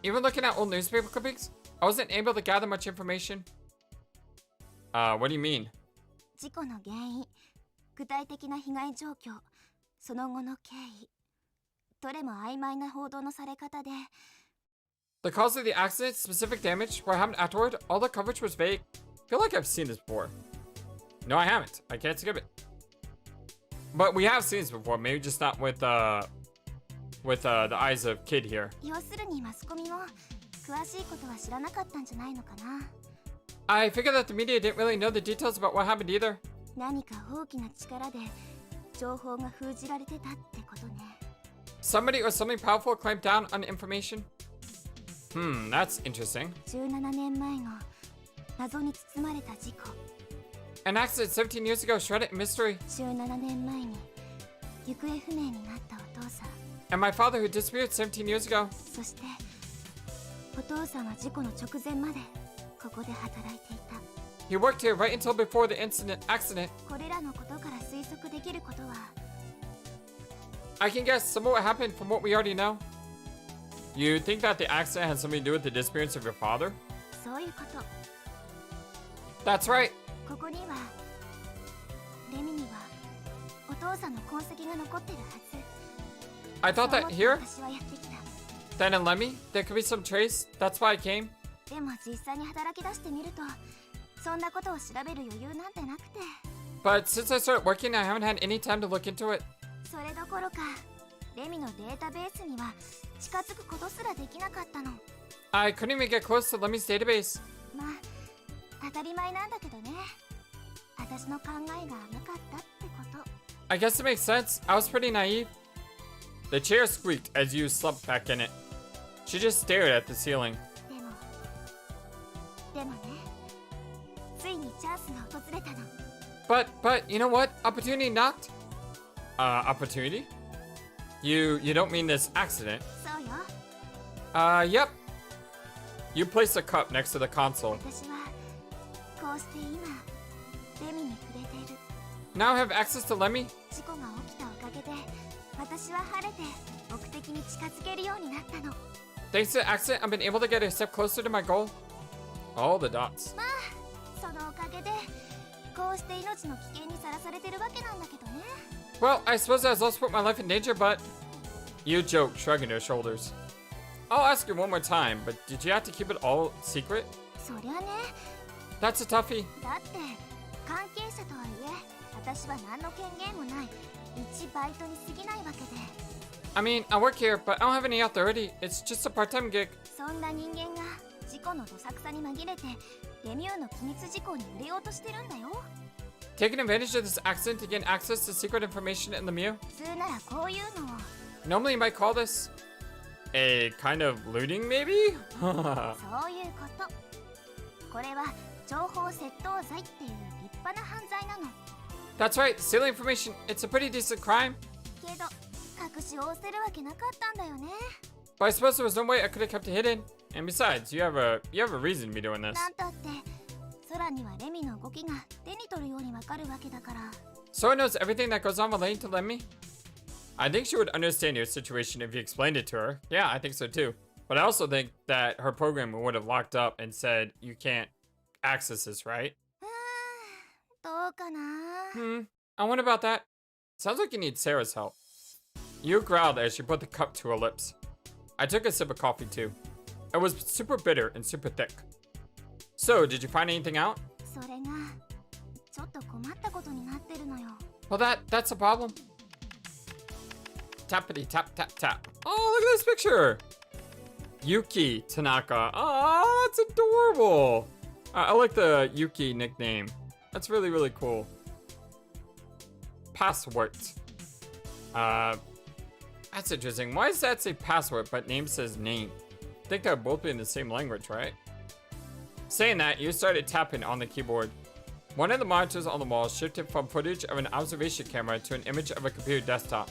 Even looking at old newspaper clippings, I wasn't able to gather much information. What do you mean? 事故の原因、具体的な被害状況、その後の経緯、どれも曖昧な報道のされ方で、 The cause of the accident, specific damage, what happened afterward, all the coverage was vague. I feel like I've seen this before. No, I haven't. I can't skip it. But we have seen this before, maybe just not with the eyes of KID here. 要するにマスコミも詳しいことは知らなかったんじゃないのかな。 I figured that the media didn't really know the details about what happened either. 何か大きな力で情報が封じられてたってことね。 Somebody or something powerful clamped down on information? That's interesting. 17年前の謎に包まれた事故。 An accident 17 years ago shrouded in mystery. 17年前に行方不明になったお父さん。 And my father who disappeared 17 years ago. そしてお父さんは事故の直前までここで働いていた。 He worked here right until before the accident. これらのことから推測できることは、 I can guess some of what happened from what we already know. You think that the accident had something to do with the disappearance of your father? そういうこと。 That's right. ここにはレミにはお父さんの痕跡が残ってるはず。 I thought そう that 思って here, 私はやってきた。 then in Lemmy, there could be some trace. That's why I came. でも実際に働き出してみるとそんなことを調べる余裕なんてなくて、 But since I started working, I haven't had any time to look into it. それどころかレミのデータベースには近づくことすらできなかったの。 I couldn't even get close to Lemmy's database. まあ当たり前なんだけどね。私の考えが甘かったってこと。 I guess it makes sense. I was pretty naive. The chair squeaked as you slumped back in it. She just stared at the ceiling. でもね、ついにチャンスが訪れたの。 But, you know what? Opportunity knocked? Opportunity? You don't mean this accident? そうよ。 Yep. You placed a cup next to the console. 私はこうして今レミに触れている。 Now I have access to Lemmy? 事故が起きたおかげで私は晴れて目的に近づけるようになったの。 Thanks to the accident, I've been able to get a step closer to my goal. All the dots. まあそのおかげでこうして命の危険にさらされてるわけなんだけどね。 Well, I suppose I was also put my life in danger, but... You joked, shrugging your shoulders. I'll ask you one more time, but did you have to keep it all secret? そりゃね。 That's a toughie. だって関係者とはいえ私は何の権限もない一バイトに過ぎないわけで。 I mean, I work here, but I don't have any authority. It's just a part-time gig. そんな人間が事故のどさくさに紛れてレミューの機密事項に触れようとしてるんだよ。 Taking advantage of this accident to gain access to secret information in Lemieux? 普通ならこういうのを Normally you might call this... a kind of looting, maybe? そういうこと。これは情報窃盗罪っていう立派な犯罪なの。 That's right, stealing information. It's a pretty decent crime. けど隠しをせるわけなかったんだよね。 But I suppose there was no way I could have kept it hidden. And besides, you have a reason to be doing this. なんたって空にはレミの動きが手に取るようにわかるわけだから。Sora knows everything that goes on relating to Lemmy? I think she would understand your situation if you explained it to her. Yeah, I think so too. But I also think that her programmer would have locked up and said, you can't access this, right? どうかな I wonder about that. Sounds like you need Sarah's help. You growled as she put the cup to her lips. I took a sip of coffee too. It was super bitter and super thick. So, did you find anything out? それがちょっと困ったことになってるのよ Well, that's a problem. Tappity tap tap tap. Oh, look at this picture. Yuki Tanaka. Oh, that's adorable. I like the Yuki nickname. That's really, really cool. Password. That's interesting. Why does that say password, but name says name? I think they're both in the same language, right? Saying that, you started tapping on the keyboard. One of the monitors on the wall shifted from footage of an observation camera to an image of a computer desktop.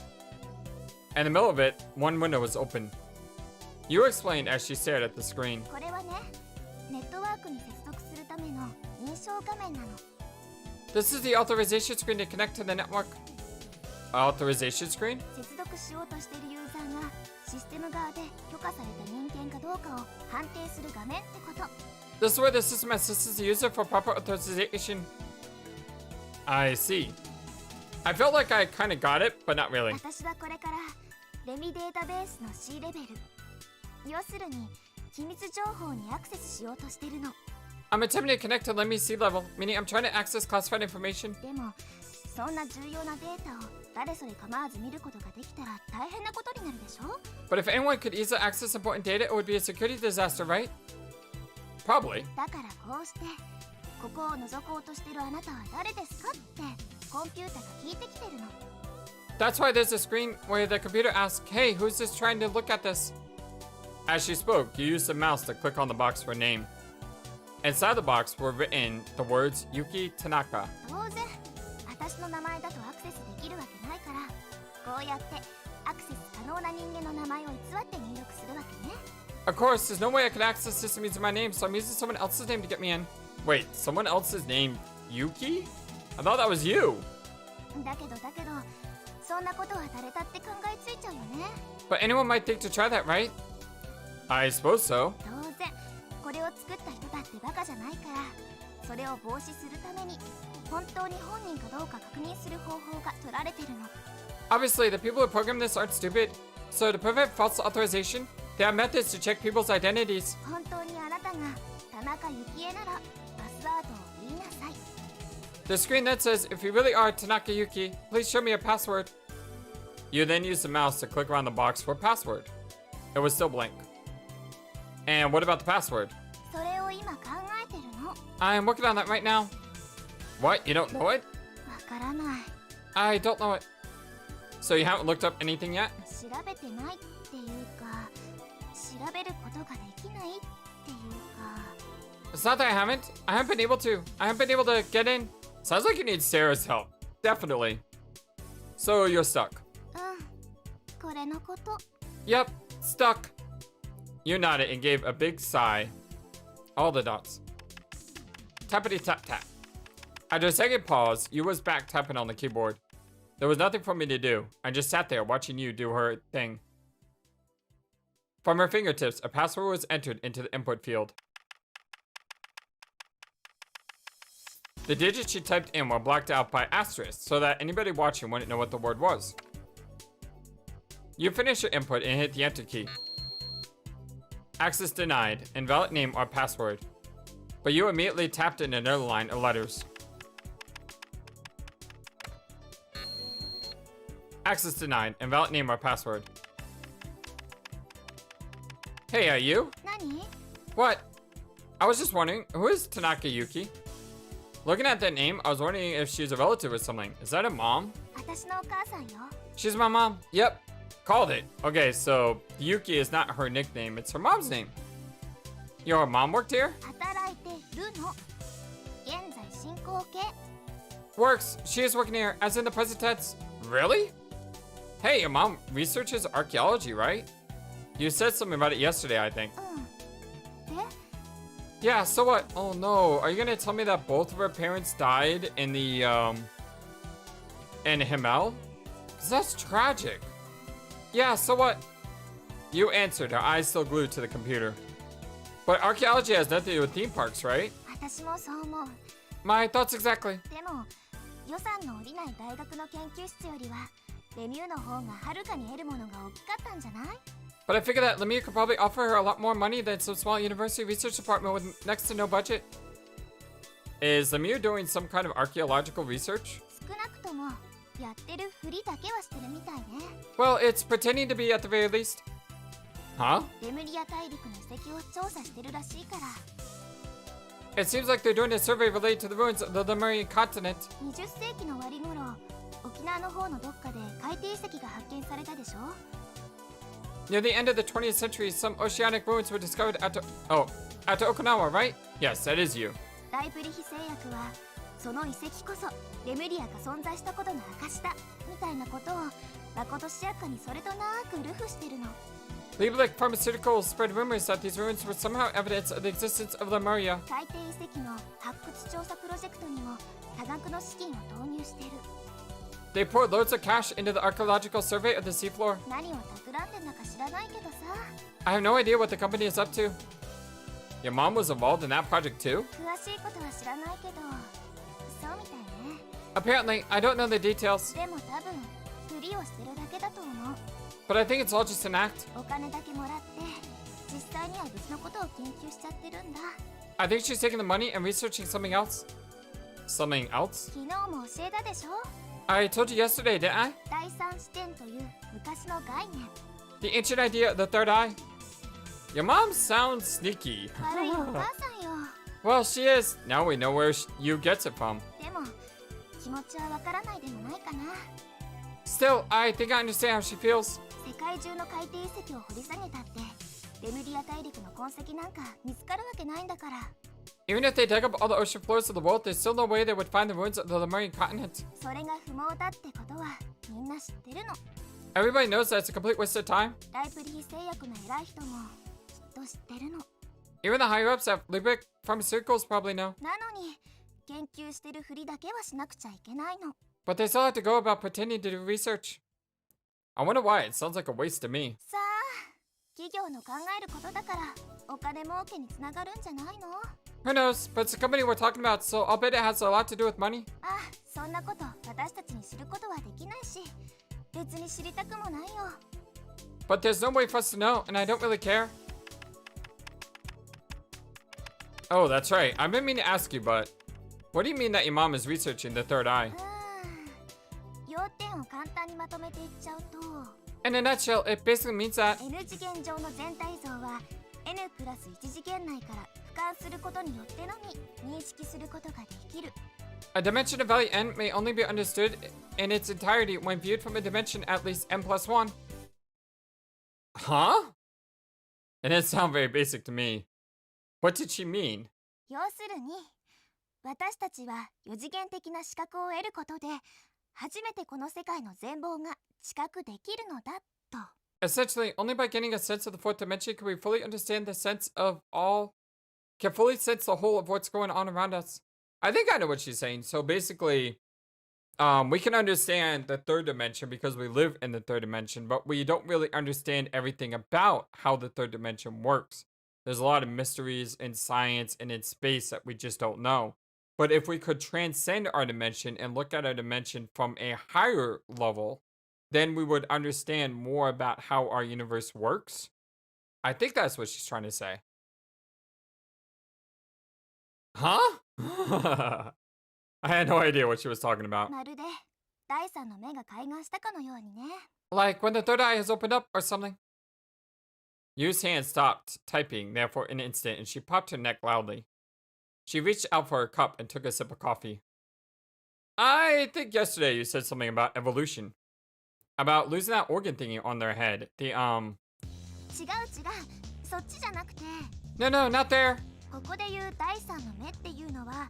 In the middle of it, one window was open. You explained as she stared at the screen. これはねネットワークに接続するための認証画面なの This is the authorization screen to connect to the network. Authorization screen? 接続しようとしているユーザーがシステム側で許可された人間かどうかを判定する画面ってこと This is where the system assists the user for proper authorization. I see. I felt like I kind of got it, but not really. 私はこれからレミデータベースの C レベル要するに機密情報にアクセスしようとしてるの I'm attempting to connect to Let Me See level, meaning I'm trying to access classified information. でもそんな重要なデータを誰それ構わず見ることができたら大変なことになるでしょ But if anyone could easily access important data, it would be a security disaster, right? Probably. だからこうしてここを覗こうとしてるあなたは誰ですかってコンピュータが聞いてきてるの That's why there's a screen where the computer asks, hey, who's this trying to look at this? As she spoke, you used the mouse to click on the box for a name. Inside the box were written the words Yuki Tanaka. 当然私の名前だとアクセスできるわけないからこうやってアクセス可能な人間の名前を偽って入力するわけね Of course, there's no way I could access the system using my name, so I'm using someone else's name to get me in. Wait, someone else's name? Yuki? I thought that was you. だけどそんなことは誰だって考えついちゃうよね But anyone might think to try that, right? I suppose so. 当然これを作った人だってバカじゃないからそれを防止するために本当に本人かどうか確認する方法が取られてるの Obviously, the people who programmed this aren't stupid. So to prevent false authorization, there are methods to check people's identities. 本当にあなたが田中幸恵ならパスワードを言いなさい The screen that says, if you really are Tanaka Yuki, please show me a password. You then use the mouse to click around the box for password. It was still blank. And what about the password? それを今考えてるの I'm working on that right now. What? You don't know it? わからない I don't know it. So you haven't looked up anything yet? 調べてないっていうか調べることができないっていうか It's not that I haven't been able to. I haven't been able to get in. Sounds like you need Sarah's help. Definitely. So you're stuck. うんこれのこと Yep, stuck. You nodded and gave a big sigh. All the dots. Tappity tap tap. After a second pause, you was back tapping on the keyboard. There was nothing for me to do. I just sat there watching you do her thing. From her fingertips, a password was entered into the input field. The digits she typed in were blocked out by asterisks so that anybody watching wouldn't know what the word was. You finished your input and hit the enter key. Access denied, invalid name or password. But you immediately tapped in another line of letters. Access denied, invalid name or password. Hey, are you? 何 What? I was just wondering, who is Tanaka Yuki? Looking at that name, I was wondering if she's a relative or something. Is that a mom? 私のお母さんよ She's my mom. Yep. Called it. Okay, so Yuki is not her nickname, it's her mom's name. Your mom worked here? 働いてるの現在進行形 Works. She is working here, as in the present tense. Really? Hey, your mom researches archaeology, right? You said something about it yesterday, I think. うんで Yeah, so what? Oh no, are you gonna tell me that both of her parents died in the, And Himmel? Because that's tragic. Yeah, so what? You answered, her eyes still glued to the computer. But archaeology has nothing to do with theme parks, right? 私もそう思う。 My thoughts exactly. でも予算の下りない大学の研究室よりはレミューの方がはるかに得るものが大きかったんじゃない？ But I figure that Lemieux could probably offer her a lot more money than some small university research department with next to no budget. Is Lemieux doing some kind of archaeological research? 少なくともやってるふりだけはしてるみたいね。 Well, it's pretending to be at the very least. Huh? レムリア大陸の遺跡を調査してるらしいから。 It seems like they're doing a survey related to the ruins of the Lemurian continent. 20世紀の終わり頃、沖縄の方のどっかで海底遺跡が発見されたでしょ？ Near the end of the 20th century, some oceanic ruins were discovered at Okinawa, right? Yes, that is you. ライプリヒ製薬はその遺跡こそレムリアが存在したことの証だみたいなことをまことしやかにそれとなくルフしてるの。 Lieblich Pharmaceuticals spread rumors that these ruins were somehow evidence of the existence of Lemuria. 海底遺跡の発掘調査プロジェクトにも多額の資金を投入してる。 They poured loads of cash into the archaeological survey of the seafloor. 何を企んでんだか知らないけどさ。 I have no idea what the company is up to. Your mom was involved in that project too? 詳しいことは知らないけど、そうみたいね。 Apparently, I don't know the details, でも多分ふりをしてるだけだと思う。 but I think it's all just an act. お金だけもらって実際には別のことを研究しちゃってるんだ。 I think she's taking the money and researching something else. Something else? 昨日も教えたでしょ？ I told you yesterday, didn't I? 第三視点という昔の概念。 The ancient idea of the third eye. Your mom sounds sneaky. 悪いお母さんよ。 Well, she is. Now we know where you gets it from. でも気持ちはわからないでもないかな。 Still, I think I understand how she feels. 世界中の海底遺跡を掘り下げたってレムリア大陸の痕跡なんか見つかるわけないんだから。 Even if they dug up all the ocean floors of the world, there's still no way they would find the ruins of the Lemurian continent. それが不毛だってことはみんな知ってるの。 Everybody knows that it's a complete waste of time. ライプリヒ製薬の偉い人もきっと知ってるの。 Even the higher ups at Lieblich Pharmaceuticals probably know. なのに研究してるふりだけはしなくちゃいけないの。 But they still have to go about pretending to do research. I wonder why. It sounds like a waste to me. さあ、企業の考えることだからお金儲けにつながるんじゃないの？ Who knows? But it's the company we're talking about, so I'll bet it has a lot to do with money. あ、そんなこと私たちに知ることはできないし別に知りたくもないよ。 But there's no way for us to know, and I don't really care. Oh, that's right. I've been meaning to ask you, but what do you mean that your mom is researching the third eye? 要点を簡単にまとめていっちゃうと In a nutshell, it basically means that N 次元上の全体像は N プラス1次元内から俯瞰することによってのみ認識することができる。 a dimension of value n may only be understood in its entirety when viewed from a dimension at least n plus 1. Huh? It didn't sound very basic to me. What did she mean? 要するに私たちは4次元的な視覚を得ることで初めてこの世界の全貌が知覚できるのだと。 Essentially, only by getting a sense of the fourth dimension can we fully understand the sense of the whole of what's going on around us. I think I know what she's saying. So basically, we can understand the third dimension because we live in the third dimension, but we don't really understand everything about how the third dimension works. There's a lot of mysteries in science and in space that we just don't know. But if we could transcend our dimension and look at our dimension from a higher level, then we would understand more about how our universe works. I think that's what she's trying to say. Huh? I had no idea what she was talking about. まるで第三の目が開眼したかのようにね。 Like when the third eye has opened up or something. Yu's hand stopped typing there for an instant and she popped her neck loudly. She reached out for her cup and took a sip of coffee. I think yesterday you said something about evolution. About losing that organ thingy on their head. The, 違う違う、そっちじゃなくて No, not there. ここで言う第三の目っていうのは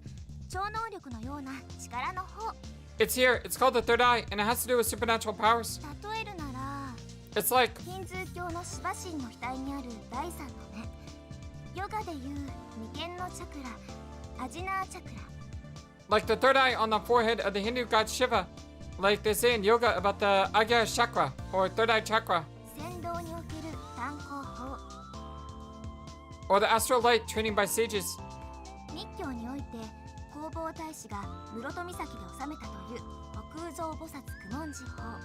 超能力のような力の方。 It's here. It's called the third eye and it has to do with supernatural powers. 例えるなら It's like, ヒンズー教のシバ神の額にある第三の目、ヨガでいう眉間のチャクラ、アジナーチャクラ。 like the third eye on the forehead of the Hindu god Shiva. Like they say in yoga about the Agya chakra or third eye chakra. 戦闘における炭鉱法 Or the astral light training by sages. 密教において弘法大師が室戸岬で治めたという虚空蔵菩薩苦悶寺法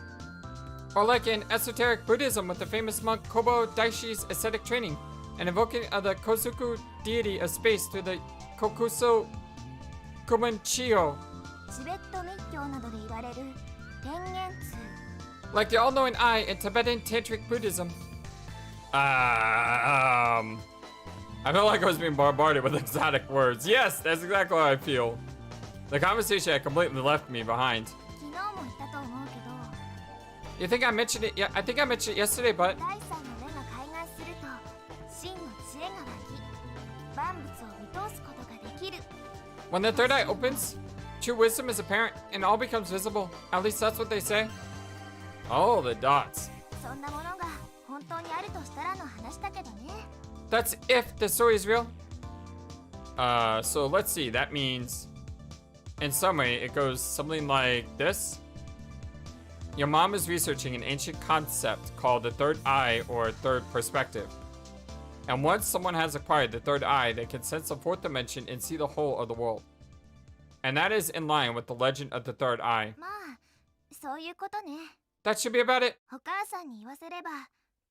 Or like in esoteric Buddhism with the famous monk Kobo Daishi's ascetic training and invoking of the Kozuku deity of space through the Kokuso Kumanchiyo. チベット密教などで言われる天元通 Like the all-knowing eye in Tibetan Tantric Buddhism. I felt like I was being bombarded with exotic words. Yes, that's exactly how I feel. The conversation had completely left me behind. 昨日も言ったと思うけど You think I mentioned it? Yeah, I think I mentioned it yesterday, but 第三の目が開眼すると真の知恵が湧き万物を見通すことができる when the third eye opens, true wisdom is apparent and all becomes visible. At least that's what they say. Oh, the dots. そんなものが本当にあるとしたらの話だけどね That's if the story is real. So let's see. That means, in summary, it goes something like this. Your mom is researching an ancient concept called the third eye or third perspective. And once someone has acquired the third eye, they can sense the fourth dimension and see the whole of the world. And that is in line with the legend of the third eye. まあそういうことね That should be about it. お母さんに言わせれば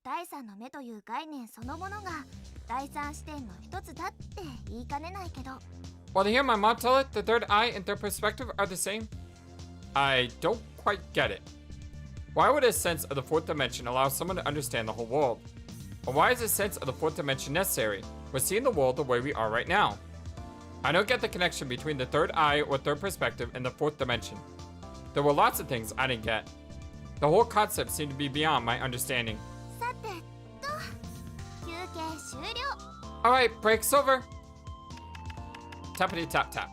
第三の目という概念そのものが第三視点の一つだって言いかねないけど Well, to hear my mom tell it, the third eye and third perspective are the same. I don't quite get it. Why would a sense of the fourth dimension allow someone to understand the whole world? Or why is a sense of the fourth dimension necessary? We're seeing the world the way we are right now. I don't get the connection between the third eye or third perspective and the fourth dimension. There were lots of things I didn't get. The whole concept seemed to be beyond my understanding. さてと休憩終了 Alright, break's over. Tappity tap tap.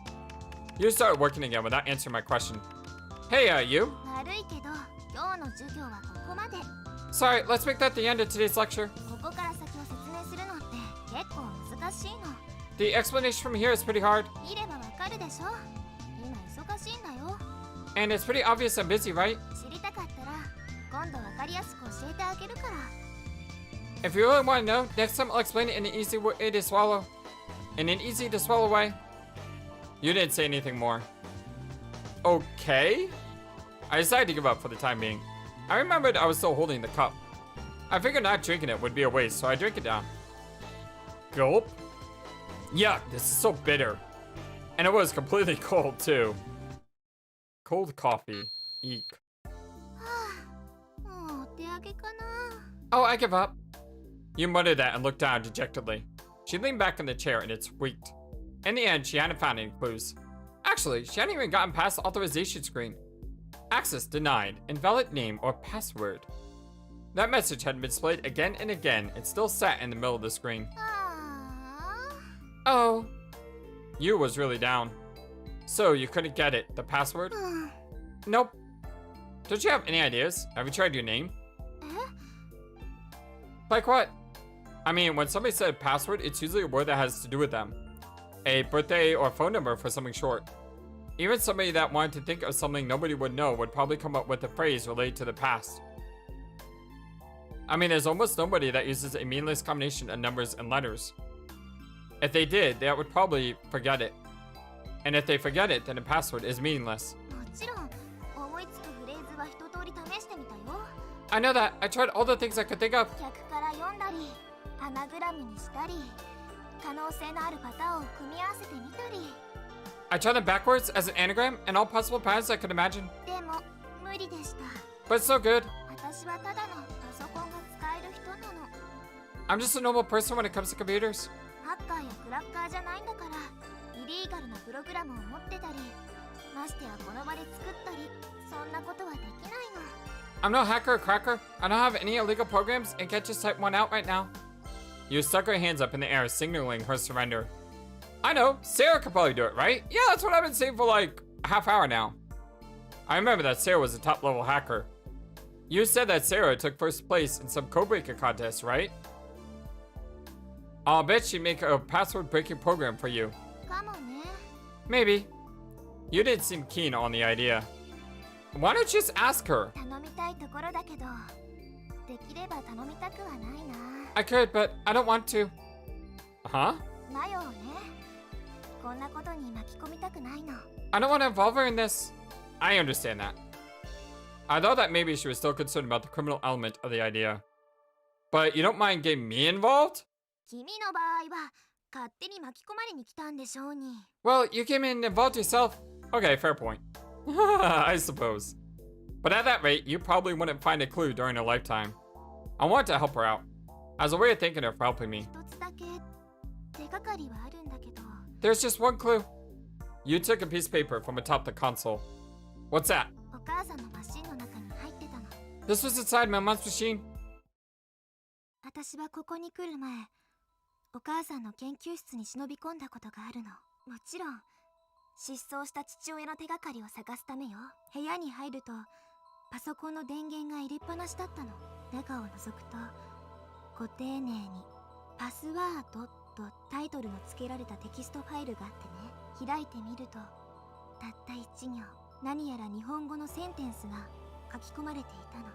You started working again without answering my question. Hey, you. 悪いけど今日の授業はここまで Sorry, let's make that the end of today's lecture. ここから先を説明するのって結構難しいの The explanation from here is pretty hard, 見ればわかるでしょ今忙しいんだよ and it's pretty obvious I'm busy, right? 知りたかったら今度わかりやすく教えてあげるから If you really want to know, next time I'll explain it in an easy way to swallow. In an easy to swallow way. You didn't say anything more. Okay. I decided to give up for the time being. I remembered I was still holding the cup. I figured not drinking it would be a waste, so I drank it down. Gulp. Yuck, this is so bitter. And it was completely cold, too. Cold coffee. Eek. もうお手上げかな Oh, I give up. You muttered that and looked down dejectedly. She leaned back in the chair and it squeaked. In the end, she hadn't found any clues. Actually, she hadn't even gotten past the authorization screen. Access denied. Invalid name or password. That message had been displayed again and again and still sat in the middle of the screen. あ Oh. You was really down. So you couldn't get it, the password? ーうん Nope. Don't you have any ideas? Have you tried your name? え Like what? I mean, when somebody said password, it's usually a word that has to do with them. A birthday or phone number for something short. Even somebody that wanted to think of something nobody would know would probably come up with a phrase related to the past. I mean, there's almost nobody that uses a meaningless combination of numbers and letters. If they did, they would probably forget it. And if they forget it, then the password is meaningless. もちろん思いつくフレーズは一通り試してみたよ I know that. I tried all the things I could think of. 客から読んだりアナグラムにしたり可能性のあるパターンを組み合わせてみたり I tried them backwards as an anagram and all possible patterns I could imagine. でも無理でした But it's so good. 私はただのパソコンが使える人なの I'm just a normal person when it comes to computers. ハッカーやクラッカーじゃないんだからイリーガルなプログラムを持ってたりましてやこの場で作ったりそんなことはできないの I'm no hacker or cracker. I don't have any illegal programs and can't just type one out right now. You stuck her hands up in the air, signaling her surrender. I know, Sarah could probably do it, right? Yeah, that's what I've been saying for like a half hour now. I remember that Sarah was a top level hacker. You said that Sarah took first place in some code breaking contest, right? I'll bet she'd make a password breaking program for you. かもね Maybe. You didn't seem keen on the idea. Why don't you just ask her? 頼みたいところだけど、できれば頼みたくはないな。 I could, but I don't want to. Huh? なよね。こんなことに巻き込みたくないの。 I don't want to involve her in this. I understand that. I thought that maybe she was still concerned about the criminal element of the idea. But you don't mind getting me involved? 君の場合は勝手に巻き込まれに来たんでしょうに。 Well, you came in and involved yourself. Okay, fair point. I suppose. But at that rate, you probably wouldn't find a clue during her lifetime. I wanted to help her out. As a way of thanking her for helping me. 一つだけ手がかりはあるんだけど。 There's just one clue. You took a piece of paper from atop the console. What's that? お母さんのマシンの中に入ってたの。 This was inside my mom's machine. 私はここに来る前、お母さんの研究室に忍び込んだことがあるの。もちろん失踪した父親の手がかりを探すためよ。部屋に入るとパソコンの電源が入れっぱなしだったの。中を覗くとご丁寧にパスワードとタイトルの付けられたテキストファイルがあってね。開いてみるとたった1行、何やら日本語のセンテンスが書き込まれていたの。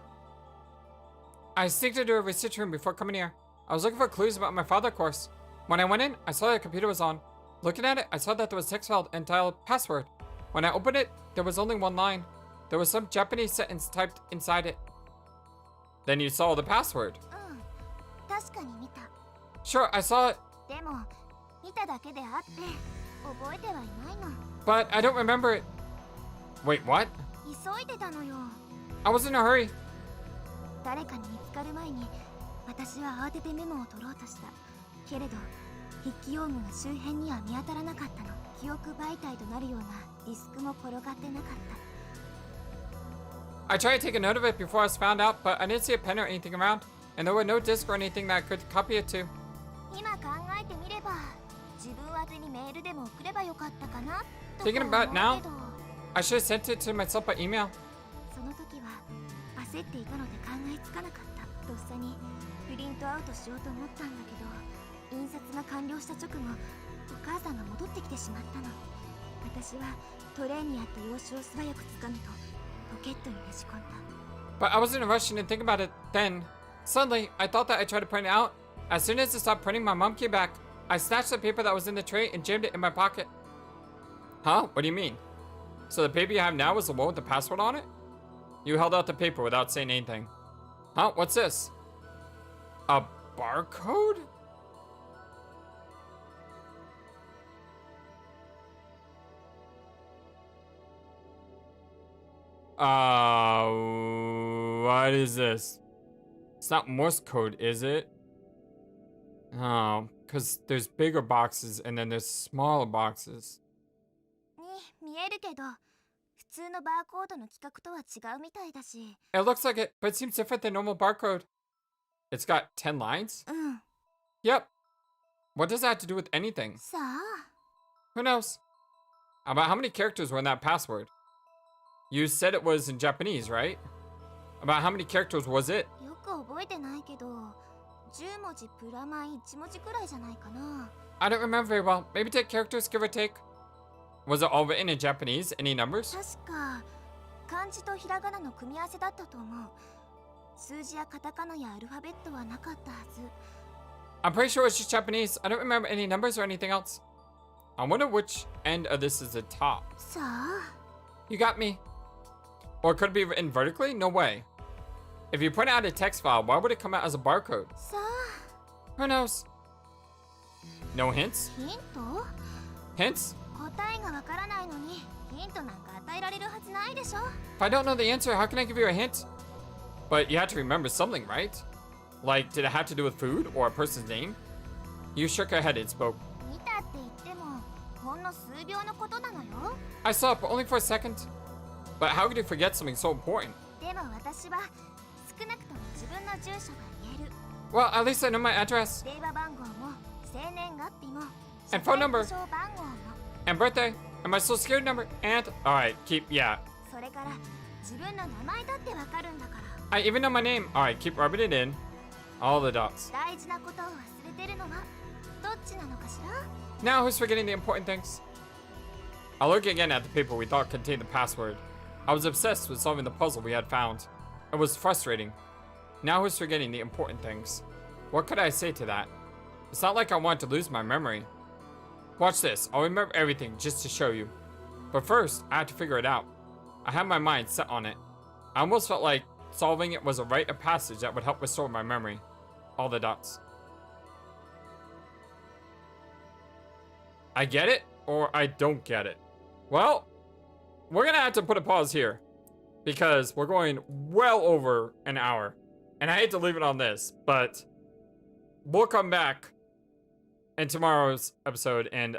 I sneaked into a research room before coming here. I was looking for clues about my father course. When I went in, I saw that the computer was on. Looking at it, I saw that there was a text file entitled password. When I opened it, there was only one line. There was some Japanese sentence typed inside it. Then you saw the password. うん、確かに見た。 Sure, I saw it, でも見ただけであって覚えてはいないの。 but I don't remember it. Wait, what? 急いでたのよ。 I was in a hurry. 誰かに見つかる前に私は慌ててメモを取ろうとした。けれど筆記用具が周辺には見当たらなかったの。記憶媒体となるようなディスクも転がってなかった。 I tried to take a note of it before I was found out, but I didn't see a pen or anything around, and there were no disc or anything that I could copy it to. 今考えてみれば自分宛てにメールでも送ればよかったかなと Thinking 思う about け it now, ど、 I should have sent it to myself by email. その時は焦っていたので考えつかなかった。とっさにプリントアウトしようと思ったんだけど、印刷が完了した直後お母さんが戻ってきてしまったの。私はトレーにあった用紙を素早くつかむとポケットにねじ込んだ。 But I was in a rush and didn't think about it then. Suddenly, I thought that I tried to print it out. As soon as it stopped printing, my mom came back. I snatched the paper that was in the tray and jammed it in my pocket. Huh? What do you mean? So the paper you have now is the one with the password on it? You held out the paper without saying anything. Huh? What's this? A barcode? What is this? It's not Morse code, is it? Oh, because there's bigger boxes and then there's smaller boxes. に見えるけど普通のバーコードの規格とは違うみたいだし。 It looks like it, but it seems different than normal barcode. It's got 10 lines? うん。 Yep. What does that have to do with anything? さあ。 Who knows? About how many characters were in that password? You said it was in Japanese, right? About how many characters was it? よく覚えてないけど10文字プラマイ1文字くらいじゃないかな。 I don't remember very well. Maybe 10 characters, give or take. Was it all written in Japanese? Any numbers? 確か漢字とひらがなの組み合わせだったと思う。数字やカタカナやアルファベットはなかったはず。 I'm pretty sure it's just Japanese. I don't remember any numbers or anything else. I wonder which end of this is the top. さあ。 You got me. Or could it be written vertically? No way. If you print out a text file, why would it come out as a barcode? さあ。 Who knows? No hints? ヒント？ Hints? 答えがわからないのにヒントなんか与えられるはずないでしょ。 If I don't know the answer, how can I give you a hint? But you have to remember something, right? Like, did it have to do with food or a person's name? You shook her head and spoke. 見たって言ってもほんの数秒のことなのよ。 I saw it, but only for a second. But how could you forget something so important? でも私は少なくとも自分の住所が言える。 Well, at least I know my address 電話番号も生年月日も And phone number 社会保障番号も and birthday and my social security number and... Alright, yeah. それから自分の名前だってわかるんだから。 I even know my name. Alright, keep rubbing it in. All the dots. 大事なことを忘れてるのはどっちなのかしら。 Now who's forgetting the important things? I'll look again at the paper we thought contained the password. I was obsessed with solving the puzzle we had found. It was frustrating. Now I was forgetting the important things. What could I say to that? It's not like I want to lose my memory. Watch this. I'll remember everything just to show you. But first, I had to figure it out. I had my mind set on it. I almost felt like solving it was a rite of passage that would help restore my memory. All the dots. I get it, or I don't get it. Well, we're gonna have to put a pause here because we're going well over an hour. And I hate to leave it on this, but we'll come back in tomorrow's episode and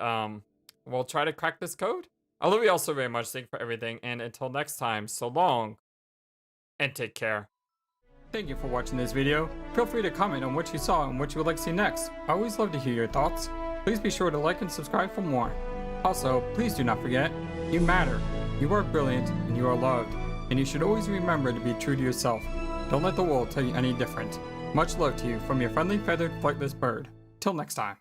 we'll try to crack this code. I love you all so very much. Thank you for everything. And until next time, so long and take care. Thank you for watching this video. Feel free to comment on what you saw and what you would like to see next. I always love to hear your thoughts. Please be sure to like and subscribe for more. Also, please do not forget, you matter. You are brilliant and you are loved. And you should always remember to be true to yourself. Don't let the world tell you any different. Much love to you from your friendly feathered flightless bird. Till next time.